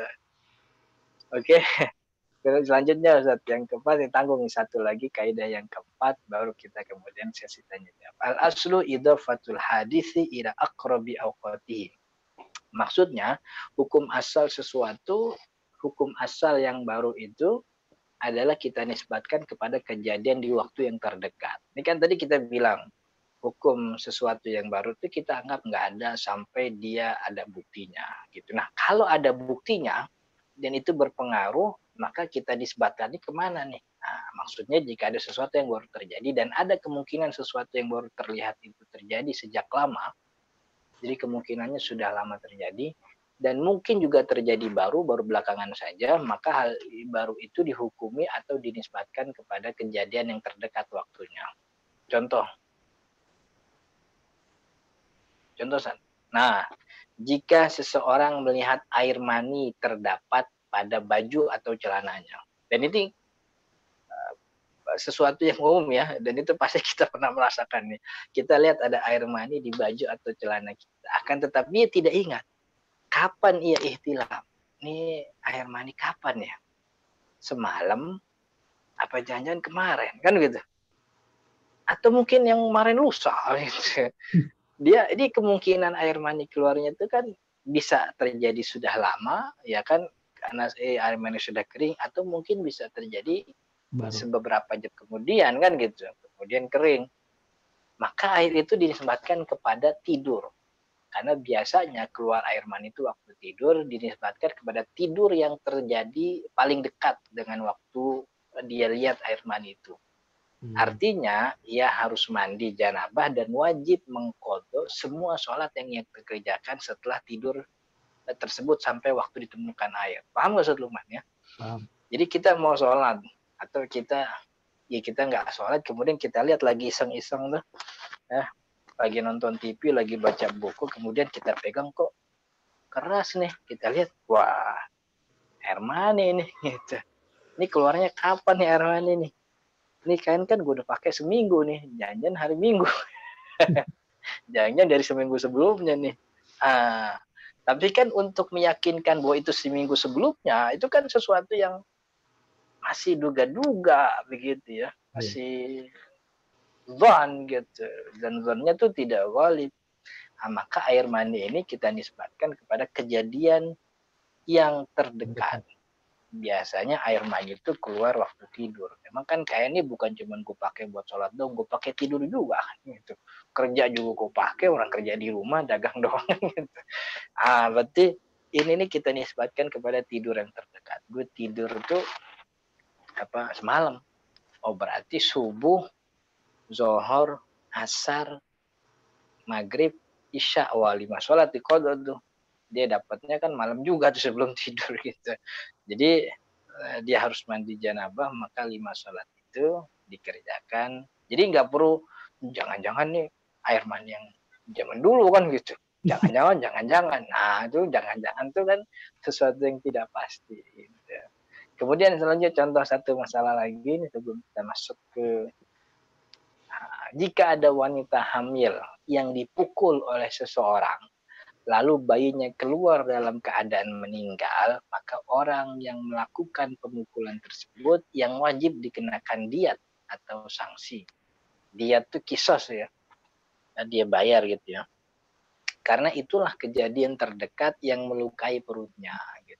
Oke. Selanjutnya Ustaz, yang keempat ditanggung satu lagi kaidah yang keempat, baru kita kemudian sesi tanya jawab. Al-aslu idhafatul hadisi ila aqrabi awqatihi. Maksudnya, hukum asal sesuatu, hukum asal yang baru itu adalah kita nisbatkan kepada kejadian di waktu yang terdekat. Ini kan tadi kita bilang, hukum sesuatu yang baru itu kita anggap nggak ada sampai dia ada buktinya. Gitu. Nah, kalau ada buktinya dan itu berpengaruh, maka kita nisbatkan ini kemana nih? Nah, maksudnya jika ada sesuatu yang baru terjadi dan ada kemungkinan sesuatu yang baru terlihat itu terjadi sejak lama, jadi kemungkinannya sudah lama terjadi, dan mungkin juga terjadi baru belakangan saja, maka hal baru itu dihukumi atau dinisbatkan kepada kejadian yang terdekat waktunya. Contoh. Nah, jika seseorang melihat air mani terdapat pada baju atau celananya, dan ini sesuatu yang umum ya, dan itu pasti kita pernah merasakan nih. Kita lihat ada air mani di baju atau celana kita, akan tetapi dia tidak ingat kapan ia ihtilam. Ini air mani kapan ya? Semalam? Apa jangan-jangan kemarin? Kan gitu. Atau mungkin yang kemarin lusa gitu. Ini kemungkinan air mani keluarnya itu kan bisa terjadi sudah lama, ya kan, karena air mani sudah kering, atau mungkin bisa terjadi beberapa jam kemudian kan gitu, kemudian kering. maka air itu dinisbatkan kepada tidur. Karena biasanya keluar air mani itu waktu tidur dinisbatkan kepada tidur yang terjadi paling dekat dengan waktu dia lihat air mani itu. Artinya ia harus mandi janabah dan wajib mengqadha semua sholat yang ia kerjakan setelah tidur tersebut sampai waktu ditemukan air. Paham nggak Ustaz Lukman ya? Paham. Jadi kita mau sholat atau kita nggak sholat, kemudian kita lihat lagi iseng-iseng tuh, lagi nonton TV, lagi baca buku, kemudian kita pegang kok keras nih, kita lihat, wah air mani nih, gitu. Ini keluarnya kapan nih air mani nih? Ini kain kan gue udah pakai seminggu nih, jangan-jangan hari Minggu, jangan-jangan dari seminggu sebelumnya nih. Tapi kan untuk meyakinkan bahwa itu seminggu sebelumnya, itu kan sesuatu yang masih duga-duga begitu ya, masih zon gitu, dan zonnya tuh tidak valid. Maka air mani ini kita nisbatkan kepada kejadian yang terdekat. Biasanya air mani itu keluar waktu tidur. Emang kan kayak ini bukan cuma gue pakai buat sholat dong, gue pakai tidur juga gitu. Kerja juga gue pakai, orang kerja di rumah, dagang doang gitu. Berarti ini nih kita nisbatkan kepada tidur yang terdekat. Gue tidur tuh semalam. Oh berarti subuh, zohor, asar, maghrib, isya, 5 sholat di qadha tuh. Dia dapatnya kan malam juga tuh sebelum tidur gitu. Jadi dia harus mandi janabah, maka 5 sholat itu dikerjakan. Jadi nggak perlu jangan-jangan nih air mani yang zaman dulu kan gitu. Jangan-jangan. Nah itu jangan-jangan tuh kan sesuatu yang tidak pasti. Gitu. Kemudian selanjutnya contoh satu masalah lagi nih sebelum kita masuk ke jika ada wanita hamil yang dipukul oleh seseorang, lalu bayinya keluar dalam keadaan meninggal, maka orang yang melakukan pemukulan tersebut yang wajib dikenakan diat atau sanksi. Diat itu kisos ya, dia bayar gitu ya. Karena itulah kejadian terdekat yang melukai perutnya gitu.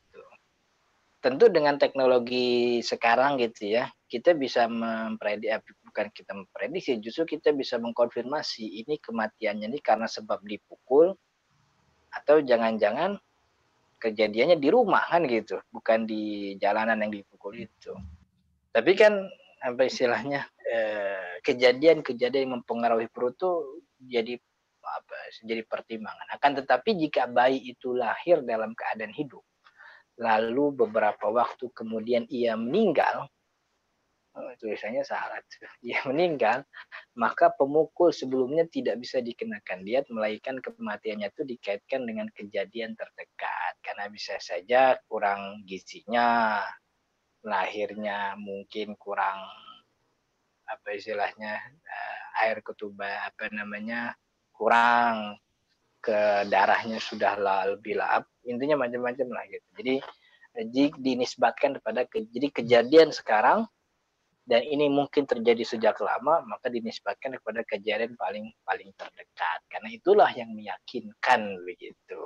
Tentu dengan teknologi sekarang gitu ya, kita bisa memprediksi, justru kita bisa mengkonfirmasi ini kematiannya ini karena sebab dipukul atau jangan-jangan kejadiannya di rumah kan gitu, bukan di jalanan yang dipukul itu. Tapi kan istilahnya kejadian-kejadian yang mempengaruhi perut tuh jadi pertimbangan. Akan tetapi jika bayi itu lahir dalam keadaan hidup, lalu beberapa waktu kemudian ia meninggal, tulisannya salah, ia meninggal, maka pemukul sebelumnya tidak bisa dikenakan diat, melainkan kematiannya itu dikaitkan dengan kejadian terdekat. Karena bisa saja kurang gizinya, lahirnya mungkin kurang air ketuban kurang, ke darahnya sudah lebih lahap, intinya macam-macam lah gitu. Jadi dinisbatkan kepada jadi kejadian sekarang dan ini mungkin terjadi sejak lama, maka dinisbatkan kepada kejadian paling terdekat. Karena itulah yang meyakinkan begitu.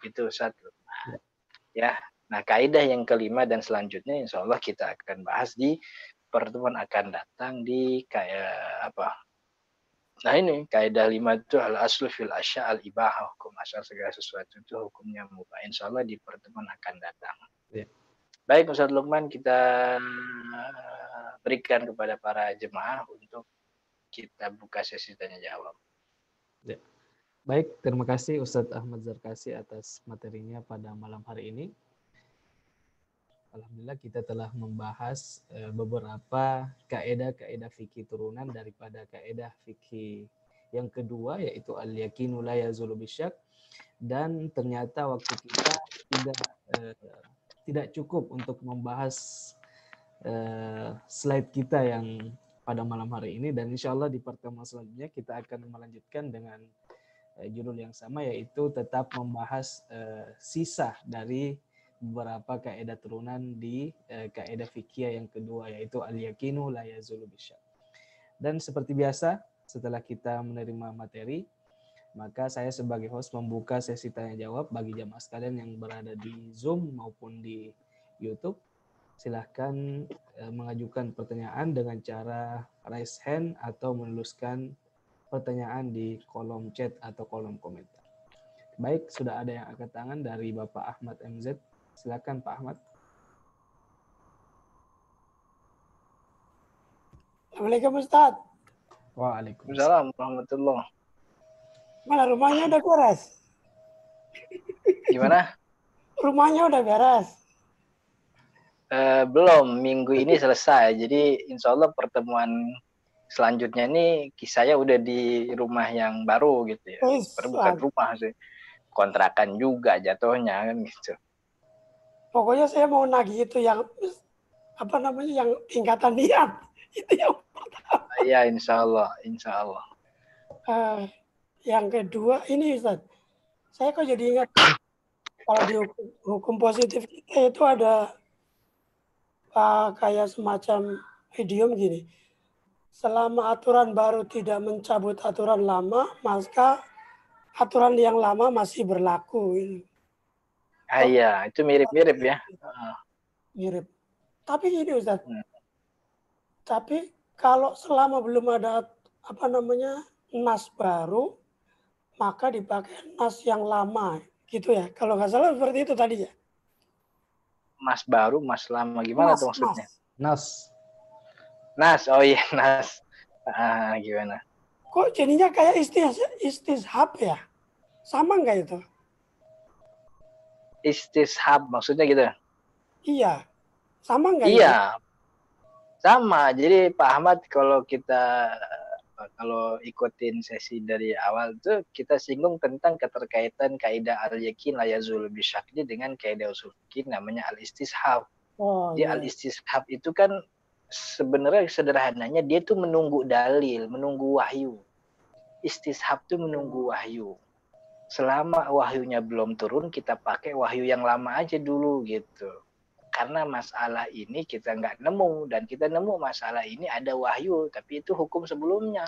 Itu satu. Ya. Nah, kaidah yang kelima dan selanjutnya insya Allah kita akan bahas di pertemuan akan datang di Nah ini kaidah 5 itu al-aslu fil asya al-ibahah, hukum asal segala sesuatu itu hukumnya mubah. Insya Allah di pertemuan akan datang. Ya. Baik Ustaz Lukman, kita berikan kepada para jemaah untuk kita buka sesi tanya jawab. Ya. Baik, terima kasih Ustadz Ahmad Zarkasi atas materinya pada malam hari ini. Alhamdulillah kita telah membahas beberapa kaidah-kaidah fikih turunan daripada kaidah fikih yang kedua, yaitu al-yakinu la yazulu bisyak. Dan ternyata waktu kita tidak cukup untuk membahas slide kita yang pada malam hari ini, dan insya Allah di pertemuan selanjutnya kita akan melanjutkan dengan judul yang sama, yaitu tetap membahas sisa dari beberapa kaidah turunan di kaidah fikih yang kedua, yaitu al-yakinu la yazulu bisyak. Dan seperti biasa, setelah kita menerima materi, maka saya sebagai host membuka sesi tanya jawab bagi jamaah sekalian yang berada di Zoom maupun di YouTube. Silahkan mengajukan pertanyaan dengan cara raise hand atau menuliskan pertanyaan di kolom chat atau kolom komentar. Baik, sudah ada yang angkat tangan dari Bapak Ahmad MZ. Silakan Pak Ahmad. Assalamualaikum Ustaz. Waalaikumsalam. Assalamualaikum warahmatullahi. Mana rumahnya udah beres? Gimana? Rumahnya udah beres? Belum, minggu ini selesai. Jadi insya Allah pertemuan selanjutnya ini saya udah di rumah yang baru gitu ya. Bukan rumah sih, kontrakan juga jatuhnya kan gitu. Pokoknya saya mau nagih itu yang apa namanya, yang tingkatan niat. Itu yang pertama. Ya insya Allah, insya Allah. Yang kedua ini Ustaz, saya kok jadi ingat kalau di hukum positif kita itu ada kayak semacam idiom gini. Selama aturan baru tidak mencabut aturan lama, maka aturan yang lama masih berlaku. Iya, itu mirip-mirip ya. Mirip. Tapi gini Ustaz. Tapi kalau selama belum ada apa namanya nas baru, maka dipakai nas yang lama, gitu ya. Kalau nggak salah seperti itu tadi ya. Mas baru, mas lama, gimana tuh maksudnya? Nas. Oh iya nas. Gimana? Kok jadinya kayak istishab ya? Sama nggak itu? Istishab maksudnya gitu? Iya. Sama nggak? Iya. Sama. Jadi Pak Ahmad kalau ikutin sesi dari awal tuh kita singgung tentang keterkaitan kaidah al-yakin la yazul bisyakli dengan kaidah usul fikih namanya al-istishab. Jadi al-istishab itu kan sebenarnya sederhananya dia tuh menunggu dalil, menunggu wahyu. Istishab tuh menunggu wahyu. Selama wahyunya belum turun, kita pakai wahyu yang lama aja dulu gitu. Karena masalah ini kita nggak nemu, dan kita nemu masalah ini ada wahyu, tapi itu hukum sebelumnya.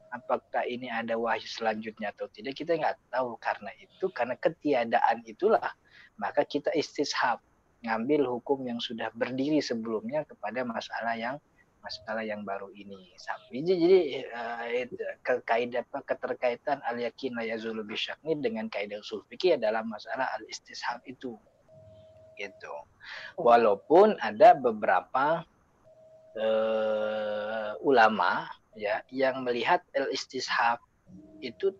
Apakah ini ada wahyu selanjutnya atau tidak, kita nggak tahu. Karena ketiadaan itulah, maka kita istishab, ngambil hukum yang sudah berdiri sebelumnya kepada masalah yang baru ini. Jadi kaidah keterkaitan al-yakin la yazulu bisyakni dengan kaidah usul fikih adalah masalah al-istishab itu. Gitu. Walaupun ada beberapa ulama ya yang melihat al-istishab itu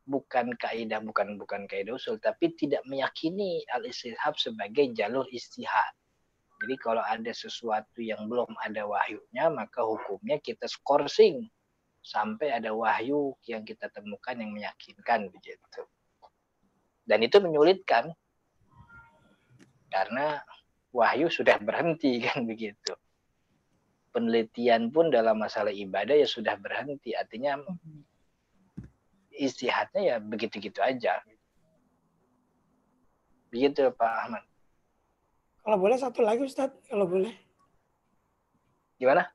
bukan kaidah usul, tapi tidak meyakini al-istishab sebagai jalur istihad. Jadi kalau ada sesuatu yang belum ada wahyunya, maka hukumnya kita skorsing sampai ada wahyu yang kita temukan yang meyakinkan begitu. Dan itu menyulitkan karena wahyu sudah berhenti kan begitu. Penelitian pun dalam masalah ibadah ya sudah berhenti. Artinya istihadnya ya begitu-gitu aja. Begitu Pak Ahmad. Kalau boleh satu lagi Ustadz, kalau boleh. Gimana?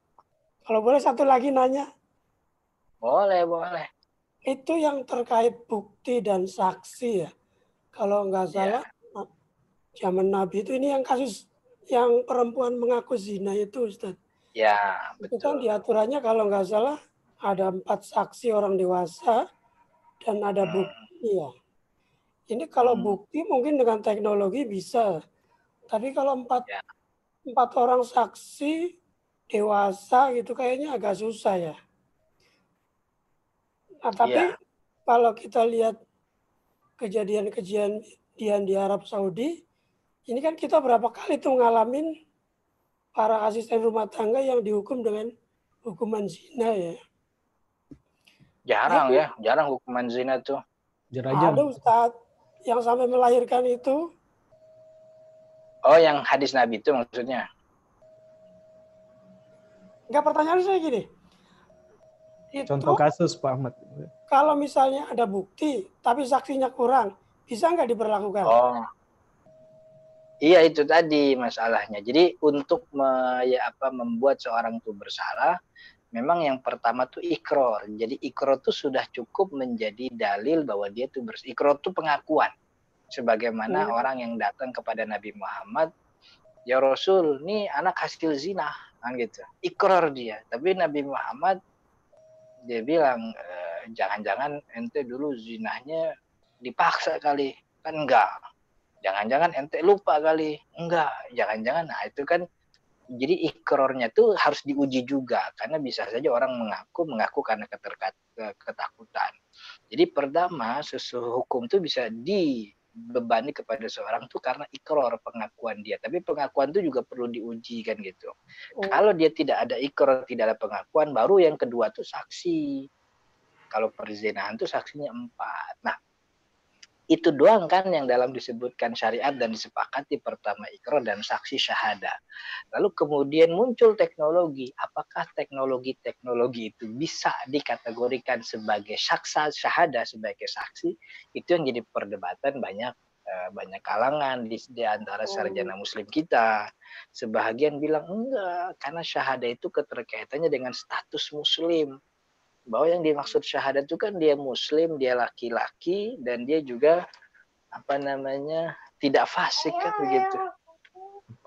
Kalau boleh satu lagi nanya. Boleh. Itu yang terkait bukti dan saksi ya. Kalau nggak salah, zaman Nabi itu ini yang kasus yang perempuan mengaku zina itu Ustadz. Ya, betul. Itu kan diaturannya kalau nggak salah ada 4 saksi orang dewasa dan ada bukti ya. Ini kalau bukti mungkin dengan teknologi bisa. Tapi kalau 4 orang saksi dewasa gitu kayaknya agak susah ya. Nah, tapi kalau kita lihat kejadian di Arab Saudi, ini kan kita berapa kali tuh ngalamin para asisten rumah tangga yang dihukum dengan hukuman zina ya. Jarang hukuman zina tuh. Ada Ustadz yang sampai melahirkan itu. Oh, yang hadis Nabi itu maksudnya? Enggak, pertanyaan saya gini. Contoh kasus Pak Ahmad. Kalau misalnya ada bukti, tapi saksinya kurang, bisa nggak diberlakukan? Oh, iya itu tadi masalahnya. Jadi untuk membuat seorang itu bersalah, memang yang pertama tuh ikror. Jadi ikror tuh sudah cukup menjadi dalil bahwa dia tuh ikror tuh pengakuan. Sebagaimana orang yang datang kepada Nabi Muhammad, ya Rasul, ini anak hasil zina, kan gitu. Ikror dia. Tapi Nabi Muhammad dia bilang, jangan-jangan ente dulu zinahnya dipaksa kali. Kan enggak. Jangan-jangan ente lupa kali. Enggak. Jangan-jangan. Nah itu kan jadi ikrornya tuh harus diuji juga, karena bisa saja orang mengaku karena ketakutan. Jadi pertama, hukum itu bisa dibebani kepada seorang tuh karena ikror, pengakuan dia. Tapi pengakuan itu juga perlu diuji kan gitu. Kalau dia tidak ada ikror, tidak ada pengakuan, baru yang kedua tuh saksi. Kalau perzinahan tuh saksinya 4. Nah, itu doang kan yang dalam disebutkan syariat dan disepakati, pertama ikrar dan saksi syahadah. Lalu kemudian muncul teknologi. Apakah teknologi itu bisa dikategorikan sebagai saksa syahadah, sebagai saksi? Itu yang jadi perdebatan banyak kalangan di antara sarjana muslim kita. Sebahagian bilang enggak, karena syahadah itu keterkaitannya dengan status muslim. Bahwa yang dimaksud syahadat itu kan dia muslim, dia laki-laki, dan dia juga tidak fasik kan begitu.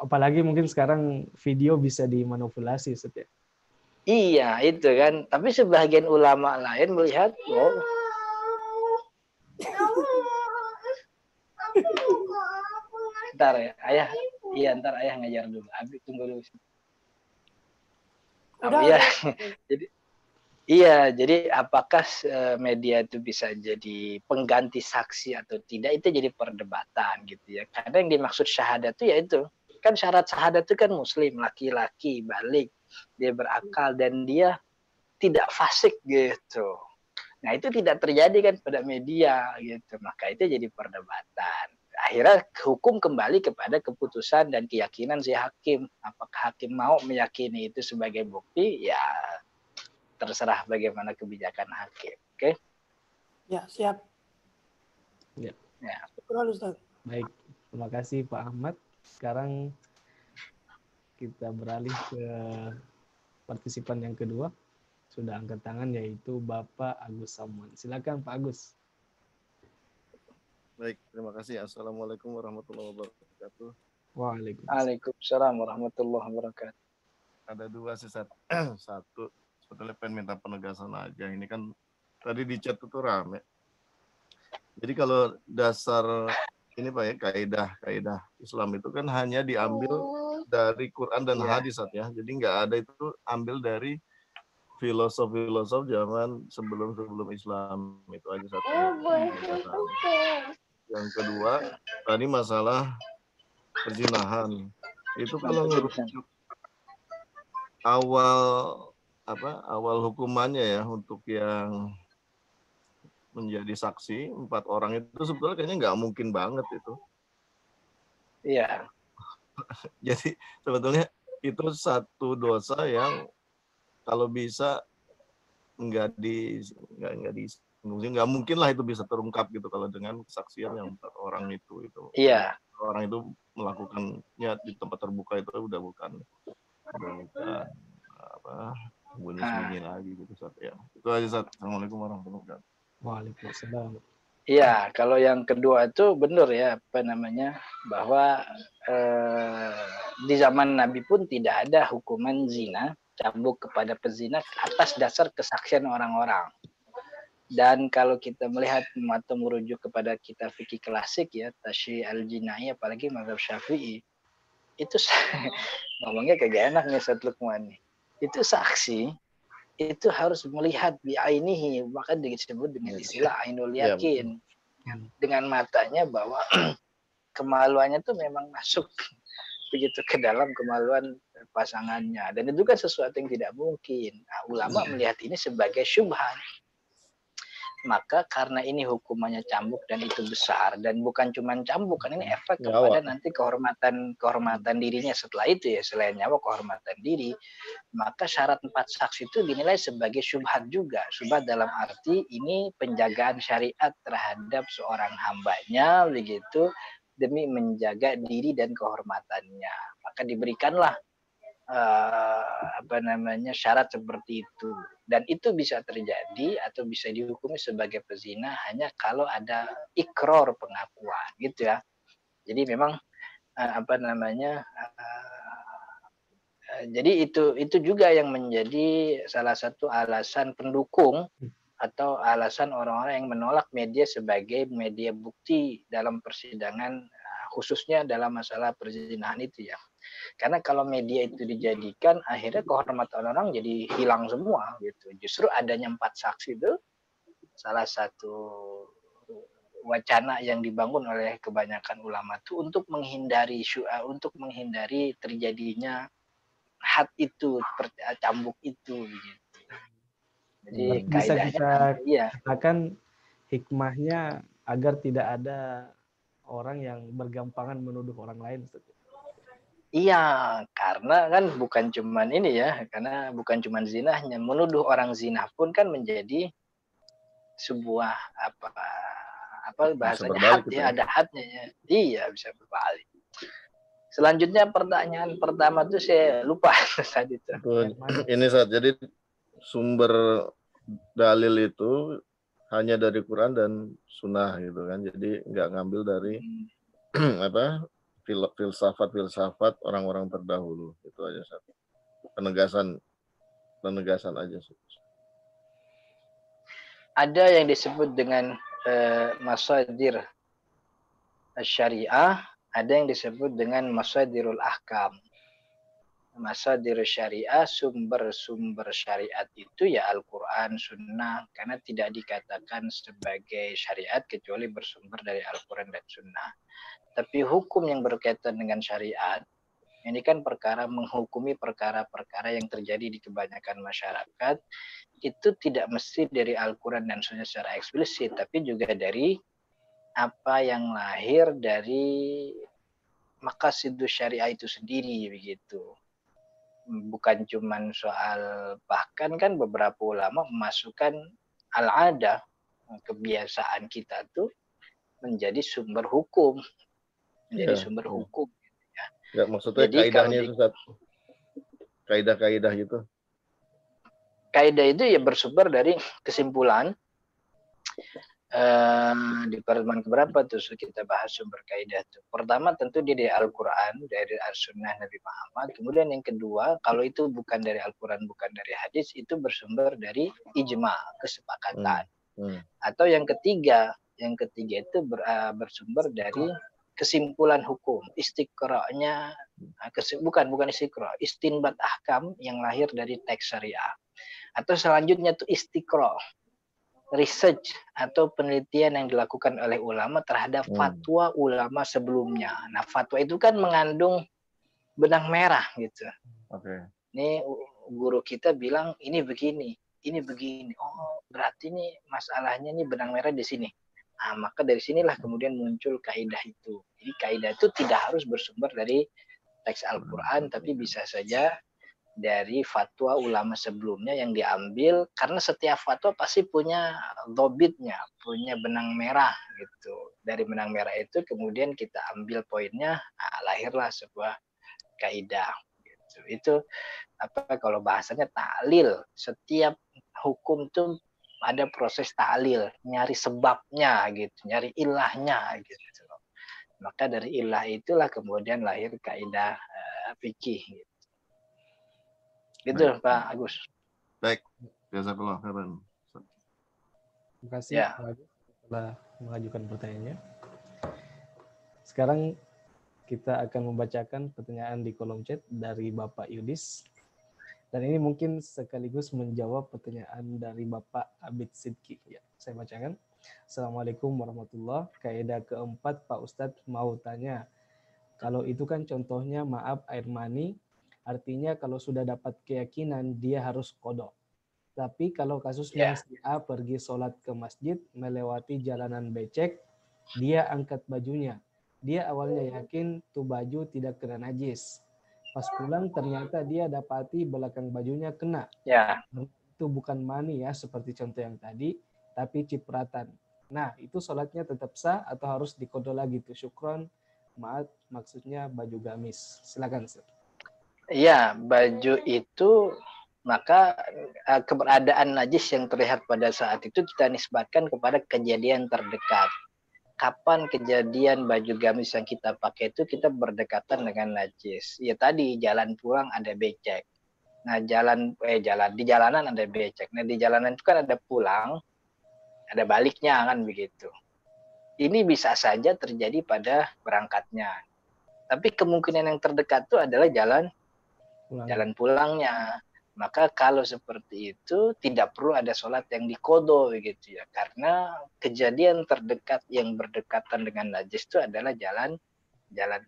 Apalagi mungkin sekarang video bisa dimanipulasi, Ustaz ya. Iya, itu kan. Tapi sebagian ulama lain melihat, ntar ya, ntar ayah ngajar dulu. Abi tunggu dulu. Jadi apakah media itu bisa jadi pengganti saksi atau tidak, itu jadi perdebatan gitu ya. Karena yang dimaksud syahadat itu ya itu. Kan syarat syahadat itu kan muslim, laki-laki, balik, dia berakal dan dia tidak fasik gitu. Nah, itu tidak terjadi kan pada media gitu. Maka itu jadi perdebatan. Akhirnya hukum kembali kepada keputusan dan keyakinan si hakim. Apakah hakim mau meyakini itu sebagai bukti? Ya terserah bagaimana kebijakan hakim. Oke? Ya, siap. Ya. Syukur, Ustaz. Baik, terima kasih Pak Ahmad. Sekarang kita beralih ke partisipan yang kedua. Sudah angkat tangan, yaitu Bapak Agus Samuan. Silakan Pak Agus. Baik, terima kasih. Assalamualaikum warahmatullahi wabarakatuh. Waalaikumsalam warahmatullahi wabarakatuh. Ada dua sih, satu sebetulnya pengen minta penegasan aja. Ini kan tadi di chat itu rame. Jadi kalau dasar ini Pak ya, kaidah Islam itu kan hanya diambil dari Quran dan hadis ya. Jadi nggak ada itu ambil dari filosof zaman sebelum Islam. Itu aja satu. Yang kedua, tadi masalah perzinahan. Itu kalau ngerujuk awal hukumannya ya untuk yang menjadi saksi 4 orang itu sebetulnya kayaknya nggak mungkin banget itu. Iya. Jadi sebetulnya itu satu dosa yang kalau bisa nggak mungkin lah itu bisa terungkap gitu kalau dengan kesaksian yang 4 orang itu. Iya. Orang itu melakukannya di tempat terbuka itu udah bukan bunyi lagi gitu ya. Itu aja Ustaz. Assalamualaikum warahmatullahi wabarakatuh. Waalaikumsalam. Iya, kalau yang kedua itu benar ya bahwa di zaman Nabi pun tidak ada hukuman zina, cambuk kepada pezina atas dasar kesaksian orang-orang. Dan kalau kita melihat atau merujuk kepada kitab fikih klasik ya, Tashri' al-Jinai, apalagi mazhab Syafi'i, itu ngomongnya kagak enak nih Ustaz Lukman nih. Itu saksi itu harus melihat bi'ainihi, maka disebut dengan istilah ainul yakin. Dengan matanya bahwa kemaluannya itu memang masuk begitu ke dalam kemaluan pasangannya, dan itu kan sesuatu yang tidak mungkin. Nah, ulama melihat ini sebagai syubhat. Maka karena ini hukumannya cambuk dan itu besar, dan bukan cuma cambuk, kan ini efek kepada nanti kehormatan dirinya setelah itu ya, selain nyawa kehormatan diri, maka syarat 4 saksi itu dinilai sebagai syubhat juga. Syubhat dalam arti ini penjagaan syariat terhadap seorang hambanya begitu, demi menjaga diri dan kehormatannya. Maka diberikanlah syarat seperti itu, dan itu bisa terjadi atau bisa dihukumi sebagai pezina hanya kalau ada ikror, pengakuan gitu ya. Jadi memang Jadi itu juga yang menjadi salah satu alasan pendukung atau alasan orang-orang yang menolak media sebagai media bukti dalam persidangan, khususnya dalam masalah perzinahan itu ya. Karena kalau media itu dijadikan, akhirnya kehormatan orang jadi hilang semua gitu. Justru adanya 4 saksi itu salah satu wacana yang dibangun oleh kebanyakan ulama itu untuk menghindari terjadinya had itu, cambuk itu gitu. Jadi Bisa kaidahnya kita iya. katakan hikmahnya agar tidak ada orang yang bergampangan menuduh orang lain. Iya, karena kan bukan cuman ini ya, karena bukan cuman zinahnya, menuduh orang zinah pun kan menjadi sebuah apa bahasanya had gitu ya, ada hadnya ya. Iya, bisa berbalik. Selanjutnya pertanyaan pertama tuh saya lupa saat itu. Ini saat jadi sumber dalil itu hanya dari Quran dan Sunnah gitu kan, jadi nggak ngambil dari apa filsafat orang-orang terdahulu. Itu aja satu penegasan aja. Ada yang disebut dengan masadir syariah, ada yang disebut dengan masadirul ahkam. Masadir syariah, sumber-sumber syariat itu ya Al-Quran, Sunnah, karena tidak dikatakan sebagai syariat kecuali bersumber dari Al-Quran dan Sunnah. Tapi hukum yang berkaitan dengan syariat, ini kan perkara menghukumi perkara-perkara yang terjadi di kebanyakan masyarakat, itu tidak mesti dari Al-Quran dan Sunnah secara eksplisit, tapi juga dari apa yang lahir dari maqasidus syariah itu sendiri begitu. Bukan cuman soal, bahkan kan beberapa ulama memasukkan al-adah, kebiasaan kita tuh menjadi sumber hukum, sumber hukum. Ya, maksudnya jadi kaidahnya itu kaidah-kaidah gitu. Kaidah itu ya bersumber dari kesimpulan. Di pertemuan keberapa tuh kita bahas sumber kaidah itu. Pertama tentu dia dari Al-Quran, dari As-Sunnah Nabi Muhammad. Kemudian yang kedua, kalau itu bukan dari Al-Quran, bukan dari hadis, itu bersumber dari ijma, kesepakatan. Atau yang ketiga itu bersumber dari kesimpulan hukum, istiqra'nya, bukan istiqra', istinbat ahkam yang lahir dari teks syariah. Atau selanjutnya itu istiqra', research atau penelitian yang dilakukan oleh ulama terhadap fatwa ulama sebelumnya. Nah, fatwa itu kan mengandung benang merah gitu. Ini guru kita bilang ini begini. Oh, berarti ini masalahnya ini benang merah di sini. Nah, maka dari sinilah kemudian muncul kaidah itu. Jadi kaidah itu tidak harus bersumber dari teks Al-Quran, tapi bisa saja dari fatwa ulama sebelumnya yang diambil, karena setiap fatwa pasti punya dhobitnya, punya benang merah gitu. Dari benang merah itu kemudian kita ambil poinnya, lahirlah sebuah kaidah gitu. Itu apa kalau bahasanya ta'lil. Setiap hukum itu ada proses ta'lil, nyari sebabnya gitu, nyari ilahnya gitu. Maka dari ilah itulah kemudian lahir kaidah fikih gitu. Gitu Pak Agus. Baik, jazakallah khairan. Terima kasih Pak Agus telah mengajukan pertanyaannya. Sekarang kita akan membacakan pertanyaan di kolom chat dari Bapak Yudis. Dan ini mungkin sekaligus menjawab pertanyaan dari Bapak Abid Sidki. Ya, saya bacakan. Assalamualaikum warahmatullahi wabarakatuh. Kaidah keempat Pak Ustadz mau tanya. Kalau itu kan contohnya maaf air mani, artinya kalau sudah dapat keyakinan dia harus qodok. Tapi kalau kasusnya si A pergi sholat ke masjid, melewati jalanan becek, dia angkat bajunya. Dia awalnya yakin tuh baju tidak kena najis. Pas pulang ternyata dia dapati belakang bajunya kena. Itu bukan mani ya, seperti contoh yang tadi, tapi cipratan. Nah, itu sholatnya tetap sah atau harus dikodok lagi tuh? Syukron, maaf, maksudnya baju gamis. Silakan, Sir. Iya, baju itu, maka keberadaan najis yang terlihat pada saat itu kita nisbatkan kepada kejadian terdekat. kapan kejadian baju gamis yang kita pakai itu kita berdekatan dengan najis. Ya tadi jalan pulang ada becek. Nah di jalanan ada becek. Nah di jalanan itu kan ada pulang, ada baliknya kan begitu. Ini bisa saja terjadi pada berangkatnya. Tapi kemungkinan yang terdekat itu adalah jalan pulangnya. Maka kalau seperti itu tidak perlu ada sholat yang dikodo begitu ya, karena kejadian terdekat yang berdekatan dengan najis itu adalah jalan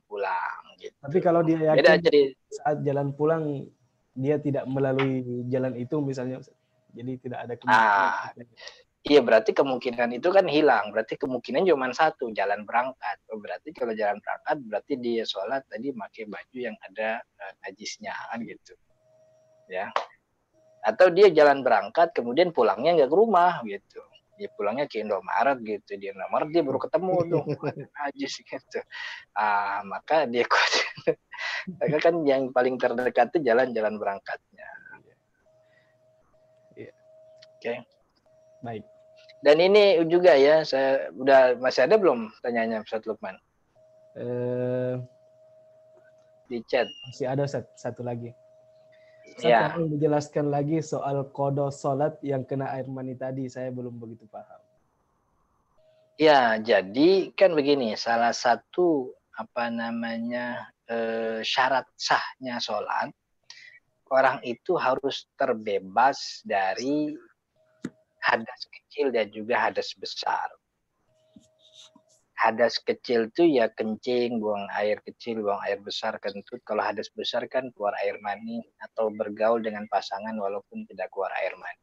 pulang gitu. Tapi kalau dia Beda yakin jadi saat jalan pulang dia tidak melalui jalan itu misalnya, jadi tidak ada kemungkinan. Iya, berarti kemungkinan itu kan hilang. Berarti kemungkinan cuma satu, jalan berangkat. Berarti kalau jalan berangkat berarti dia sholat tadi pakai baju yang ada najisnya kan gitu. Ya, atau dia jalan berangkat kemudian pulangnya nggak ke rumah gitu, dia pulangnya ke Indomaret gitu, di Indomaret dia baru ketemu tuh najis gitu, maka dia maka kan yang paling terdekat itu jalan berangkatnya. Oke. Baik. Dan ini juga ya, saya udah masih ada belum tanyanya Ustaz Lukman? Di chat masih ada satu lagi. Ya. Tolong dijelaskan lagi soal kodo sholat yang kena air mani tadi, saya belum begitu paham. Ya, jadi kan begini, salah satu syarat sahnya sholat, orang itu harus terbebas dari hadas kecil dan juga hadas besar. Hadas kecil itu ya kencing, buang air kecil, buang air besar, kentut. Kalau hadas besar kan keluar air mani atau bergaul dengan pasangan walaupun tidak keluar air mani.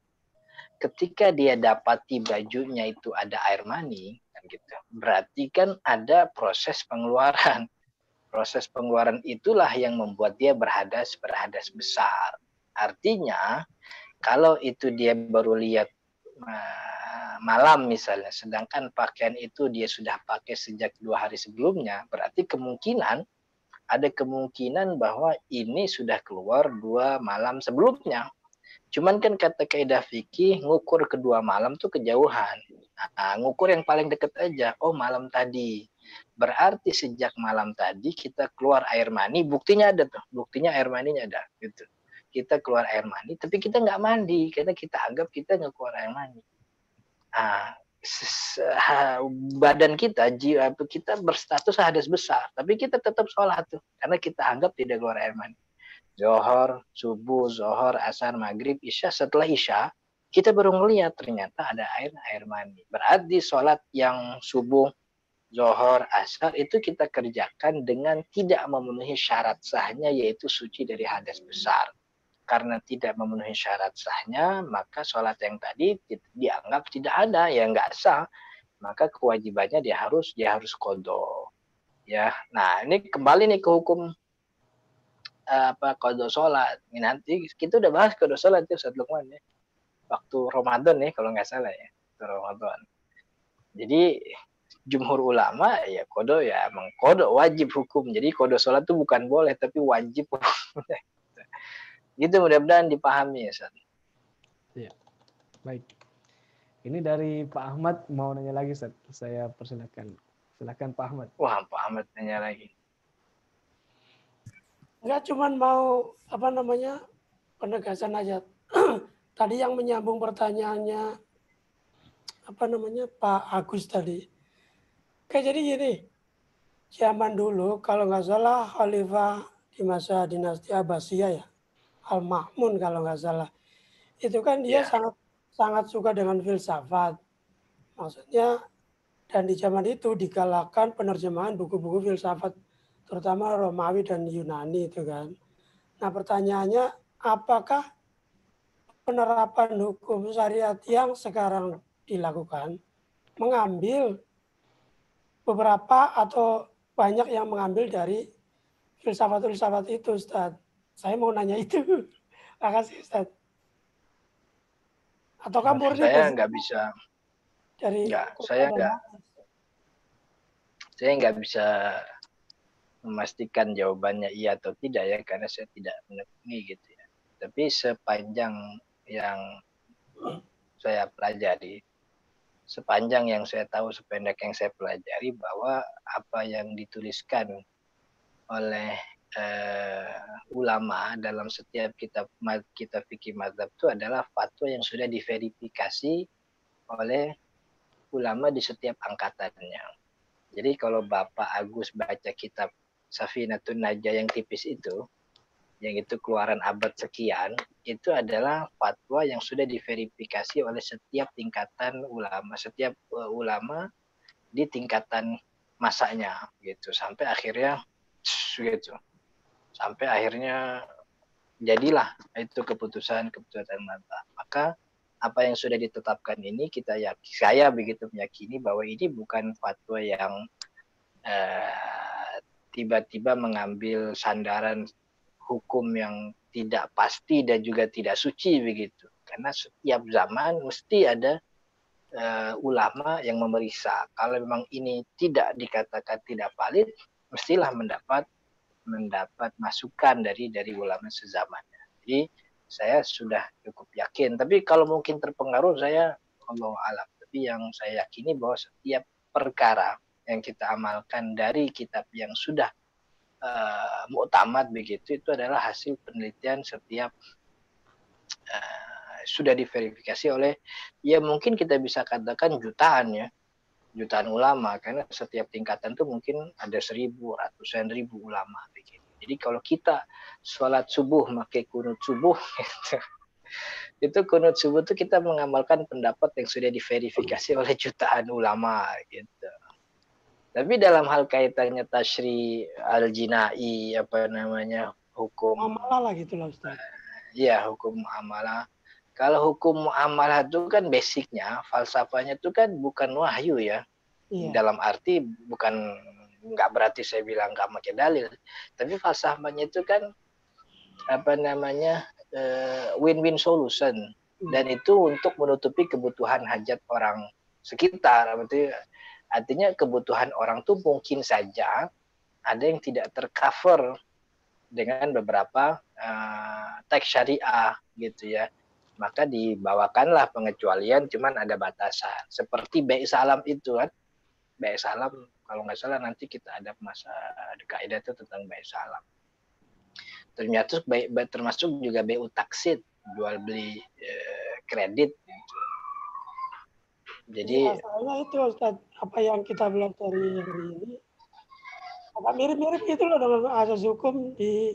Ketika dia dapati bajunya itu ada air mani, kan gitu, berarti kan ada proses pengeluaran. Proses pengeluaran itulah yang membuat dia berhadas besar. Artinya, kalau itu dia baru lihat malam misalnya, sedangkan pakaian itu dia sudah pakai sejak 2 hari sebelumnya, berarti ada kemungkinan bahwa ini sudah keluar 2 malam sebelumnya. Cuman kan kata kaidah fikih, ngukur kedua malam tuh kejauhan. Ngukur yang paling dekat aja, oh malam tadi. Berarti sejak malam tadi kita keluar air mani, buktinya ada tuh, buktinya air maninya ada gitu. Kita keluar air mani, tapi kita nggak mandi, karena kita anggap kita nggak keluar air mani. Badan kita, jiwa kita berstatus hadas besar, tapi kita tetap sholat tuh, karena kita anggap tidak keluar air mani. Zohor, subuh, zohor, asar, maghrib, isya, setelah isya, kita baru ngelihat ternyata ada air mani. Berarti sholat yang subuh, zohor, asar itu kita kerjakan dengan tidak memenuhi syarat sahnya, yaitu suci dari hadas besar. Karena tidak memenuhi syarat sahnya, maka sholat yang tadi dianggap tidak ada, ya nggak sah. Maka kewajibannya dia harus qadha. Ya, nah ini kembali nih ke hukum qadha sholat. Ini nanti kita udah bahas qadha sholat itu Ustaz Lukman ya. Waktu Ramadan nih kalau nggak salah ya, Ramadan. Jadi jumhur ulama ya qadha ya emang qadha wajib hukum. Jadi qadha sholat itu bukan boleh tapi wajib. Gitu, mudah-mudahan dipahami ya Ustaz. Iya. Baik. Ini dari Pak Ahmad mau nanya lagi Ustaz. Saya persilakan. Silakan Pak Ahmad. Wah, Pak Ahmad nanya lagi. Enggak, cuman mau penegasan aja. Tadi yang menyambung pertanyaannya Pak Agus tadi. Kayak jadi gini. Zaman dulu kalau nggak salah khalifah di masa dinasti Abbasiyah ya, Al-Ma'mun kalau nggak salah. Itu kan dia sangat suka dengan filsafat. Maksudnya, dan di zaman itu digalakkan penerjemahan buku-buku filsafat, terutama Romawi dan Yunani itu kan. Nah pertanyaannya, apakah penerapan hukum syariat yang sekarang dilakukan mengambil beberapa atau banyak yang mengambil dari filsafat-filsafat itu, Ustaz? Saya mau nanya itu. Makasih, Ustaz. Ataukah murni saya nggak bisa dari saya nggak bisa memastikan jawabannya iya atau tidak ya, karena saya tidak menekuni gitu ya. Tapi sepanjang yang saya pelajari, sepanjang yang saya tahu, sependek yang saya pelajari, bahwa apa yang dituliskan oleh ulama dalam setiap kitab fikih mazhab itu adalah fatwa yang sudah diverifikasi oleh ulama di setiap angkatannya. Jadi kalau Bapak Agus baca kitab Safinatun Najah yang tipis itu, yang itu keluaran abad sekian, itu adalah fatwa yang sudah diverifikasi oleh setiap tingkatan ulama, setiap ulama di tingkatan masanya gitu, sampai akhirnya gitu, sampai akhirnya jadilah itu keputusan mazhab. Maka apa yang sudah ditetapkan ini saya begitu meyakini bahwa ini bukan fatwa yang tiba-tiba mengambil sandaran hukum yang tidak pasti dan juga tidak suci begitu. Karena setiap zaman mesti ada ulama yang memeriksa. Kalau memang ini tidak dikatakan tidak valid, mestilah mendapat masukan dari ulama sezamannya. Jadi saya sudah cukup yakin. Tapi kalau mungkin terpengaruh, saya Allahu a'lam. Tapi yang saya yakini bahwa setiap perkara yang kita amalkan dari kitab yang sudah muktamad begitu, itu adalah hasil penelitian setiap sudah diverifikasi oleh, ya mungkin kita bisa katakan jutaan ulama, karena setiap tingkatan itu mungkin ada 1.000, ratusan ribu ulama begitu. Jadi kalau kita sholat subuh pakai kunut subuh gitu, itu kunut subuh itu kita mengamalkan pendapat yang sudah diverifikasi oleh jutaan ulama gitu. Tapi dalam hal kaitannya tasyri al-jinai, hukum Amalah lah gitu lah Ustaz. Ya, hukum muamalah. Kalau hukum muamalah itu kan basicnya, falsafahnya itu kan bukan wahyu ya. Iya. Dalam arti nggak berarti saya bilang nggak pakai dalil, tapi falsafahnya itu kan win-win solution, dan itu untuk menutupi kebutuhan hajat orang sekitar. Artinya kebutuhan orang tuh mungkin saja ada yang tidak tercover dengan beberapa teks syariah gitu ya. Maka dibawakanlah pengecualian, cuman ada batasan. Seperti bai salam itu kan. Bai salam kalau nggak salah nanti kita ada kaidah itu tentang bai salam. Termasuk juga bai taksid, jual beli kredit gitu. Jadi masalahnya itu Ustaz, apa yang kita pelajari hari ini agak mirip-mirip itu loh dengan asas hukum di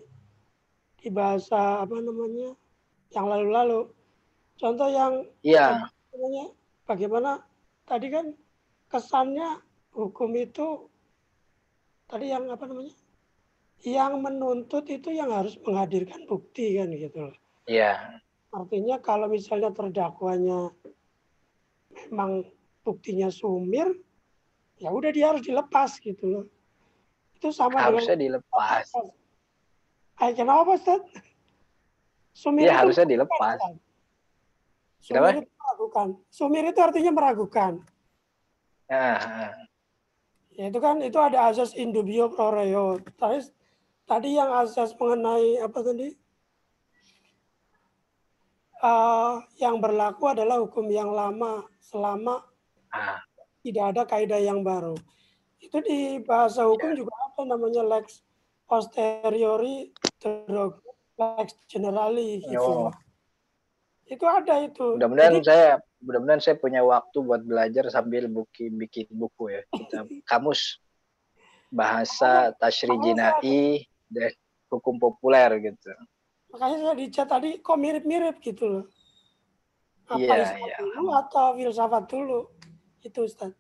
bahasa yang lalu-lalu. Contoh yang bagaimana tadi kan kesannya hukum itu tadi yang yang menuntut itu yang harus menghadirkan bukti kan gitu loh. Iya. Artinya kalau misalnya terdakwanya memang buktinya sumir, ya udah dia harus dilepas gitu loh. Itu sama harusnya dengan dilepas. Kenapa Ustaz? Sumir ya itu harusnya dilepas. Sumir itu meragukan. Sumir itu artinya meragukan. Ya itu kan itu ada asas in dubio pro reo. Tadi yang asas mengenai yang berlaku adalah hukum yang lama selama tidak ada kaidah yang baru. Itu di bahasa hukum juga apa namanya lex posteriori derogator, lex generali gitu. Itu ada itu. Mudah-mudahan saya punya waktu buat belajar sambil bikin buku ya. Kita kamus bahasa tasyri jinai dan hukum populer gitu. Makanya saya di chat tadi kok mirip-mirip gitu loh. Apa Islam dulu atau filsafat dulu? Itu Ustaz.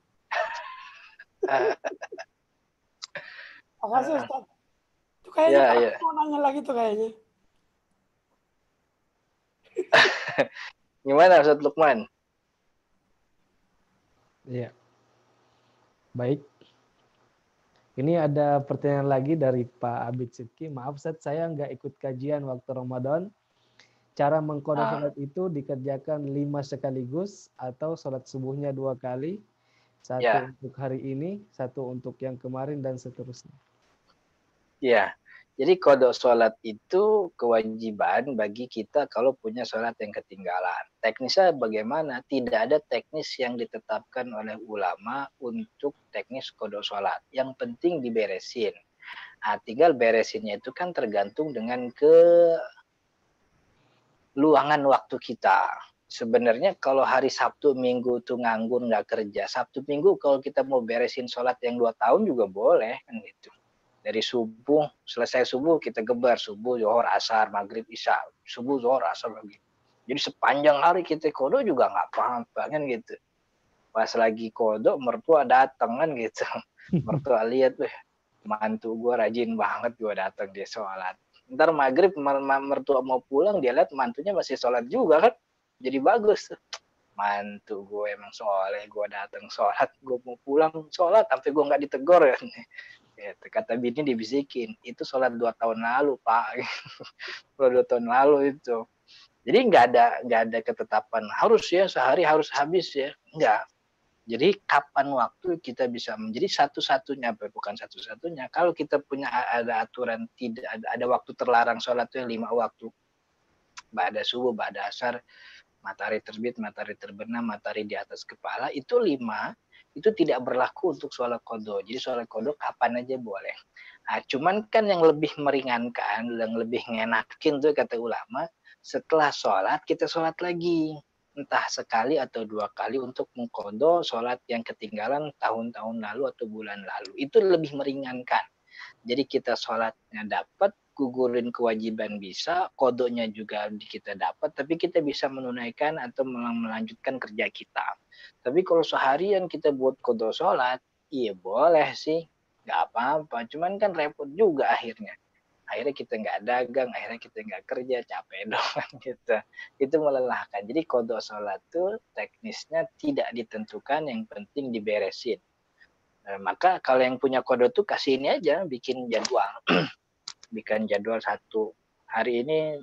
Makasih Ustaz. Itu kayaknya mau nanya lagi tuh kayaknya. Gimana Ustaz Lukman? Iya. Baik. Ini ada pertanyaan lagi dari Pak Abid Sidki. Maaf Ustaz, saya nggak ikut kajian waktu Ramadan. Cara mengqadha salat itu dikerjakan 5 sekaligus atau salat subuhnya 2 kali? 1 untuk hari ini, 1 untuk yang kemarin dan seterusnya. Ya, Jadi qada sholat itu kewajiban bagi kita kalau punya sholat yang ketinggalan. Teknisnya bagaimana? Tidak ada teknis yang ditetapkan oleh ulama untuk teknis qada sholat. Yang penting diberesin. Nah, tinggal beresinnya itu kan tergantung dengan luangan waktu kita. Sebenarnya kalau hari Sabtu Minggu tuh nganggur nggak kerja, Sabtu Minggu kalau kita mau beresin sholat yang 2 tahun juga boleh kan gitu. Dari subuh, selesai subuh kita gebar, subuh, zuhur, asar, maghrib, isya, subuh, zuhur, asar lagi. Jadi sepanjang hari kita kodo juga nggak apa-apa kan gitu. Pas lagi kodo, mertua datang kan gitu. Mertua lihat, mantu gue rajin banget gue datang dia sholat. Ntar maghrib mertua mau pulang, dia lihat mantunya masih sholat juga kan. Jadi bagus tuh. Mantu gue emang soleh, gue datang sholat, gue mau pulang sholat, sampai gue nggak ditegor ya. Gitu. Kata bini dibisikin, itu sholat 2 tahun lalu pak, 2 tahun lalu itu. Jadi nggak ada ketetapan harus ya sehari harus habis ya, nggak. Jadi kapan waktu kita bisa menjadi satu-satunya, bukan satu-satunya. Kalau kita punya ada aturan tidak ada waktu terlarang sholat itu 5 waktu, ba'da subuh, ba'da asar, matahari terbit, matahari terbenam, matahari di atas kepala, itu 5 itu tidak berlaku untuk sholat qadha. Jadi sholat qadha kapan aja boleh. Nah, cuman kan yang lebih meringankan, yang lebih ngenakin tuh kata ulama, setelah sholat kita sholat lagi. Entah sekali atau 2 kali untuk mengqadha sholat yang ketinggalan tahun-tahun lalu atau bulan lalu. Itu lebih meringankan. Jadi kita sholatnya dapat, gugurin kewajiban bisa, kodonya juga kita dapat, tapi kita bisa menunaikan atau melanjutkan kerja kita. Tapi kalau seharian kita buat kodo sholat, iya boleh sih, nggak apa-apa. Cuman kan repot juga akhirnya. Akhirnya kita nggak dagang, akhirnya kita nggak kerja, capek doang gitu. Itu melelahkan. Jadi kodo sholat tuh teknisnya tidak ditentukan, yang penting diberesin. Maka kalau yang punya kodo tuh kasih ini aja, bikin jadwal. Bikin jadwal satu hari ini,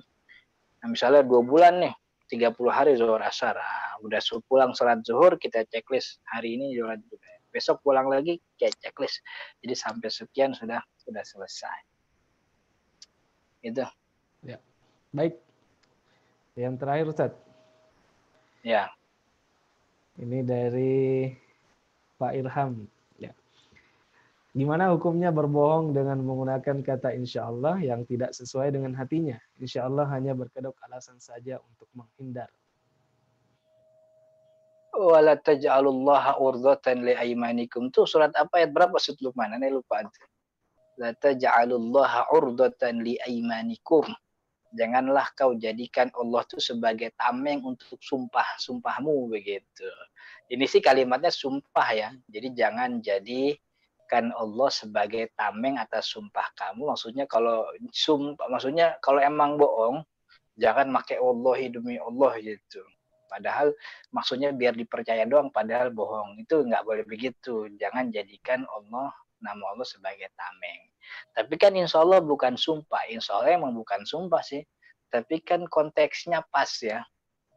misalnya 2 bulan nih, 30 hari zuhur asar. Udah pulang sholat zuhur, kita checklist hari ini sholat zuhur. Besok pulang lagi, checklist. Jadi sampai sekian sudah selesai. Itu. Ya. Baik. Yang terakhir Ustaz. Ya. Ini dari Pak Irham. Ya. Gimana hukumnya berbohong dengan menggunakan kata insya Allah yang tidak sesuai dengan hatinya? Insya Allah hanya berkedok alasan saja untuk menghindar. Wala taj'alullaha urdatan liaymanikum. Itu surat apa, ayat berapa Ustaz Luqman? Ana lupa. La taj'alullaha urdatan liaymanikum. Janganlah kau jadikan Allah itu sebagai tameng untuk sumpahmu begitu. Ini sih kalimatnya sumpah ya. Jadi jangan jadikan Allah sebagai tameng atas sumpah kamu. Maksudnya kalau emang bohong, jangan pakai wallahi demi Allah gitu. Padahal maksudnya biar dipercaya doang, padahal bohong. Itu nggak boleh begitu. Jangan jadikan nama Allah sebagai tameng. Tapi kan insya Allah bukan sumpah. Insya Allah emang bukan sumpah sih. Tapi kan konteksnya pas ya.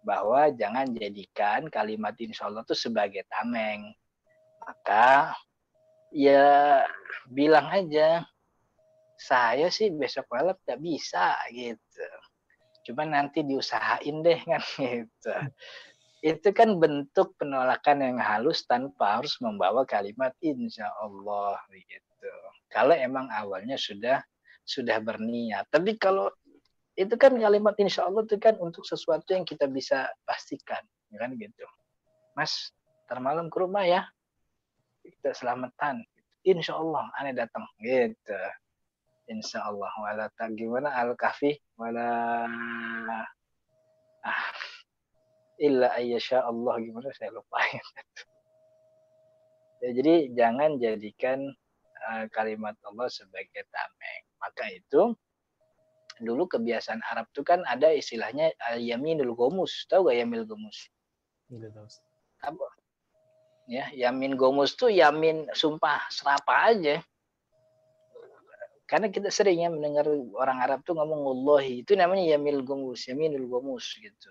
Bahwa jangan jadikan kalimat insya Allah itu sebagai tameng. Maka ya bilang aja, saya sih besok malam nggak bisa gitu. Cuma nanti diusahain deh kan gitu. Itu kan bentuk penolakan yang halus tanpa harus membawa kalimat insya Allah gitu. Kalau emang awalnya sudah berniat. Tapi kalau itu kan kalimat insya Allah itu kan untuk sesuatu yang kita bisa pastikan, kan gitu. Mas, ntar malam ke rumah ya, kita selamatan. Insya Allah, aneh datang gitu. Insya Allah. Wala gimana al-kahfi wala illa ayyasha Allah, gimana saya lupa. Ya, jadi jangan jadikan kalimat Allah sebagai tameng. Maka itu dulu kebiasaan Arab itu kan ada istilahnya yaminul gomus. Tahu gak yamin gomus? Apa? Ya, yamin gomus tuh yamin sumpah serapa aja. Karena kita sering ya mendengar orang Arab tuh ngomong wallahi, itu namanya yaminul gomus gitu.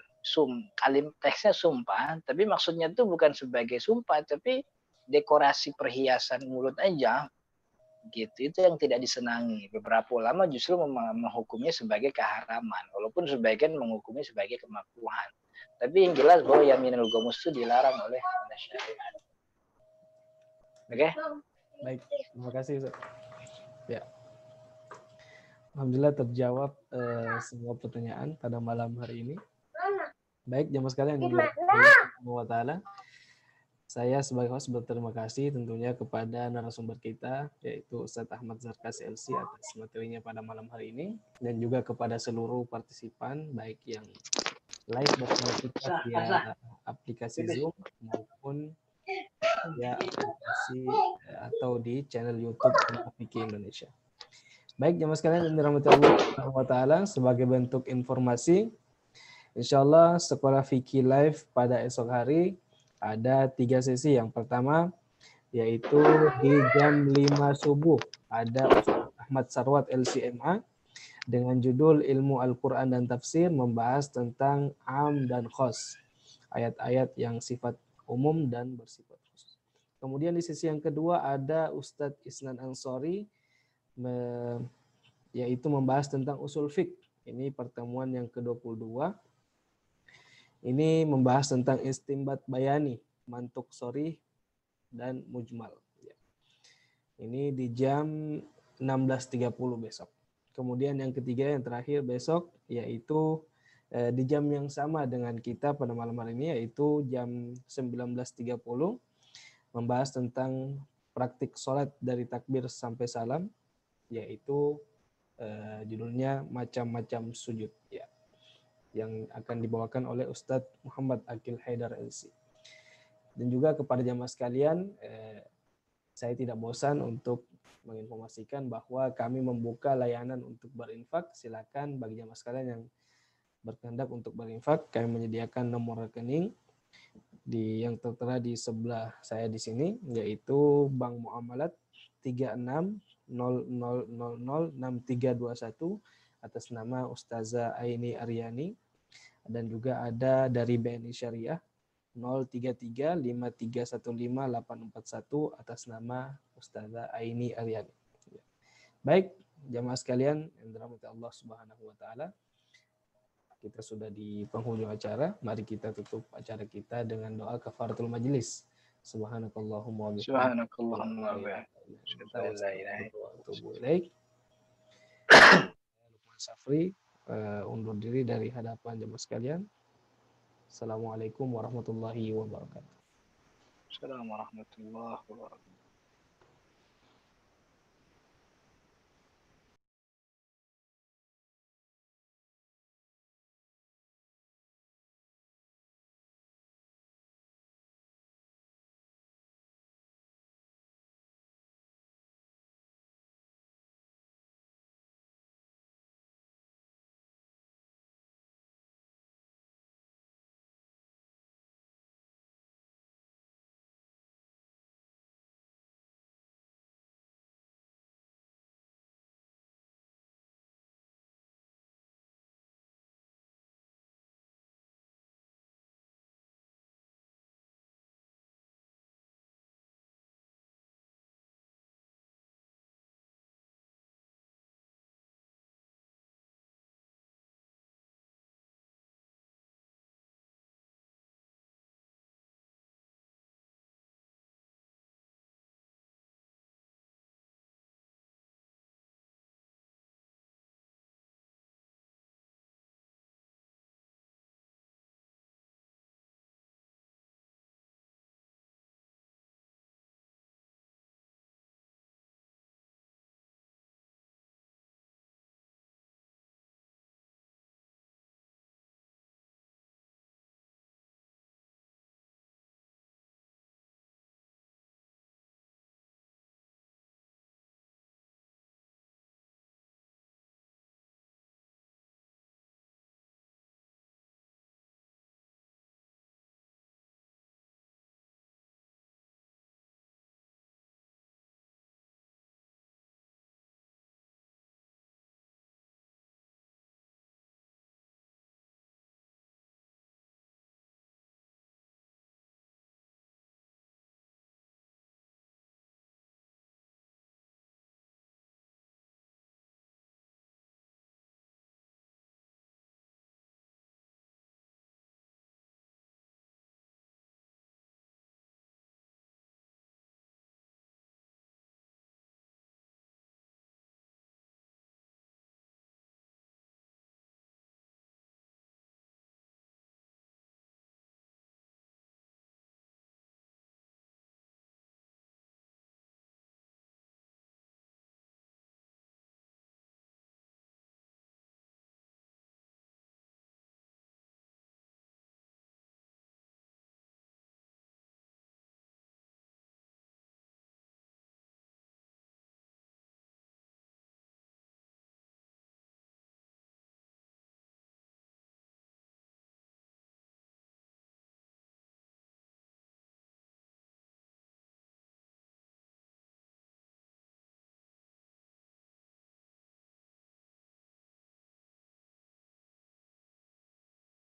Teksnya sumpah, tapi maksudnya tuh bukan sebagai sumpah, tapi dekorasi perhiasan mulut aja. gitu. Itu yang tidak disenangi. Beberapa ulama justru menghukumnya sebagai keharaman, walaupun sebagian menghukumnya sebagai kemakruhan. Tapi yang jelas bahwa yaminul ghamus itu dilarang oleh syariat. Oke? Baik, terima kasih Ustaz. Ya. Alhamdulillah terjawab semua pertanyaan pada malam hari ini. Baik, jamaah sekalian yang dirahmati Allah Subhanahu wa taala. Saya sebagai host berterima kasih tentunya kepada narasumber kita yaitu Ustadz Ahmad Zarkas LC atas materinya pada malam hari ini, dan juga kepada seluruh partisipan baik yang live bersama kita via aplikasi Zoom maupun ya aplikasi atau di channel YouTube Fikih Indonesia. Baik jamaah sekalian yang dirahmati Allah Subhanahu wa taala, sebagai bentuk informasi, insyaallah Sekolah Fikih Live pada esok hari ada 3 sesi. Yang pertama yaitu di jam 5 subuh ada Ustaz Ahmad Sarwat LCMA dengan judul Ilmu Al-Quran dan Tafsir, membahas tentang am dan khos, ayat-ayat yang sifat umum dan bersifat khusus. Kemudian di sesi yang kedua ada Ustadz Isnan Ansori yaitu membahas tentang usul fiqh. Ini pertemuan yang ke-22. Ini membahas tentang istimbat bayani, mantuk sorih, dan mujmal. Ini di jam 16.30 besok. Kemudian yang ketiga, yang terakhir besok, yaitu di jam yang sama dengan kita pada malam hari ini, yaitu jam 19.30, membahas tentang praktik sholat dari takbir sampai salam, yaitu judulnya macam-macam sujud, ya, yang akan dibawakan oleh Ustadz Muhammad Akil Haidar LC. Dan juga kepada jamaah sekalian, saya tidak bosan untuk menginformasikan bahwa kami membuka layanan untuk berinfak. Silakan bagi jamaah sekalian yang berkehendak untuk berinfak, kami menyediakan nomor rekening yang tertera di sebelah saya di sini, yaitu Bank Muamalat 3600006321 atas nama Ustazah Aini Aryani, dan juga ada dari BNI Syariah 0335315841 atas nama Ustazah Aini Aryani. Baik, jamaah sekalian yang dirahmati Allah Subhanahu wa taala, kita sudah di penghujung acara. Mari kita tutup acara kita dengan doa kafaratul majlis. Subhanakallahumma wa bihamdika. Subhanakallahumma wa bihamdika. Lukman Safri undur diri dari hadapan jemaah sekalian. Assalamualaikum warahmatullahi wabarakatuh. Assalamualaikum warahmatullahi wabarakatuh.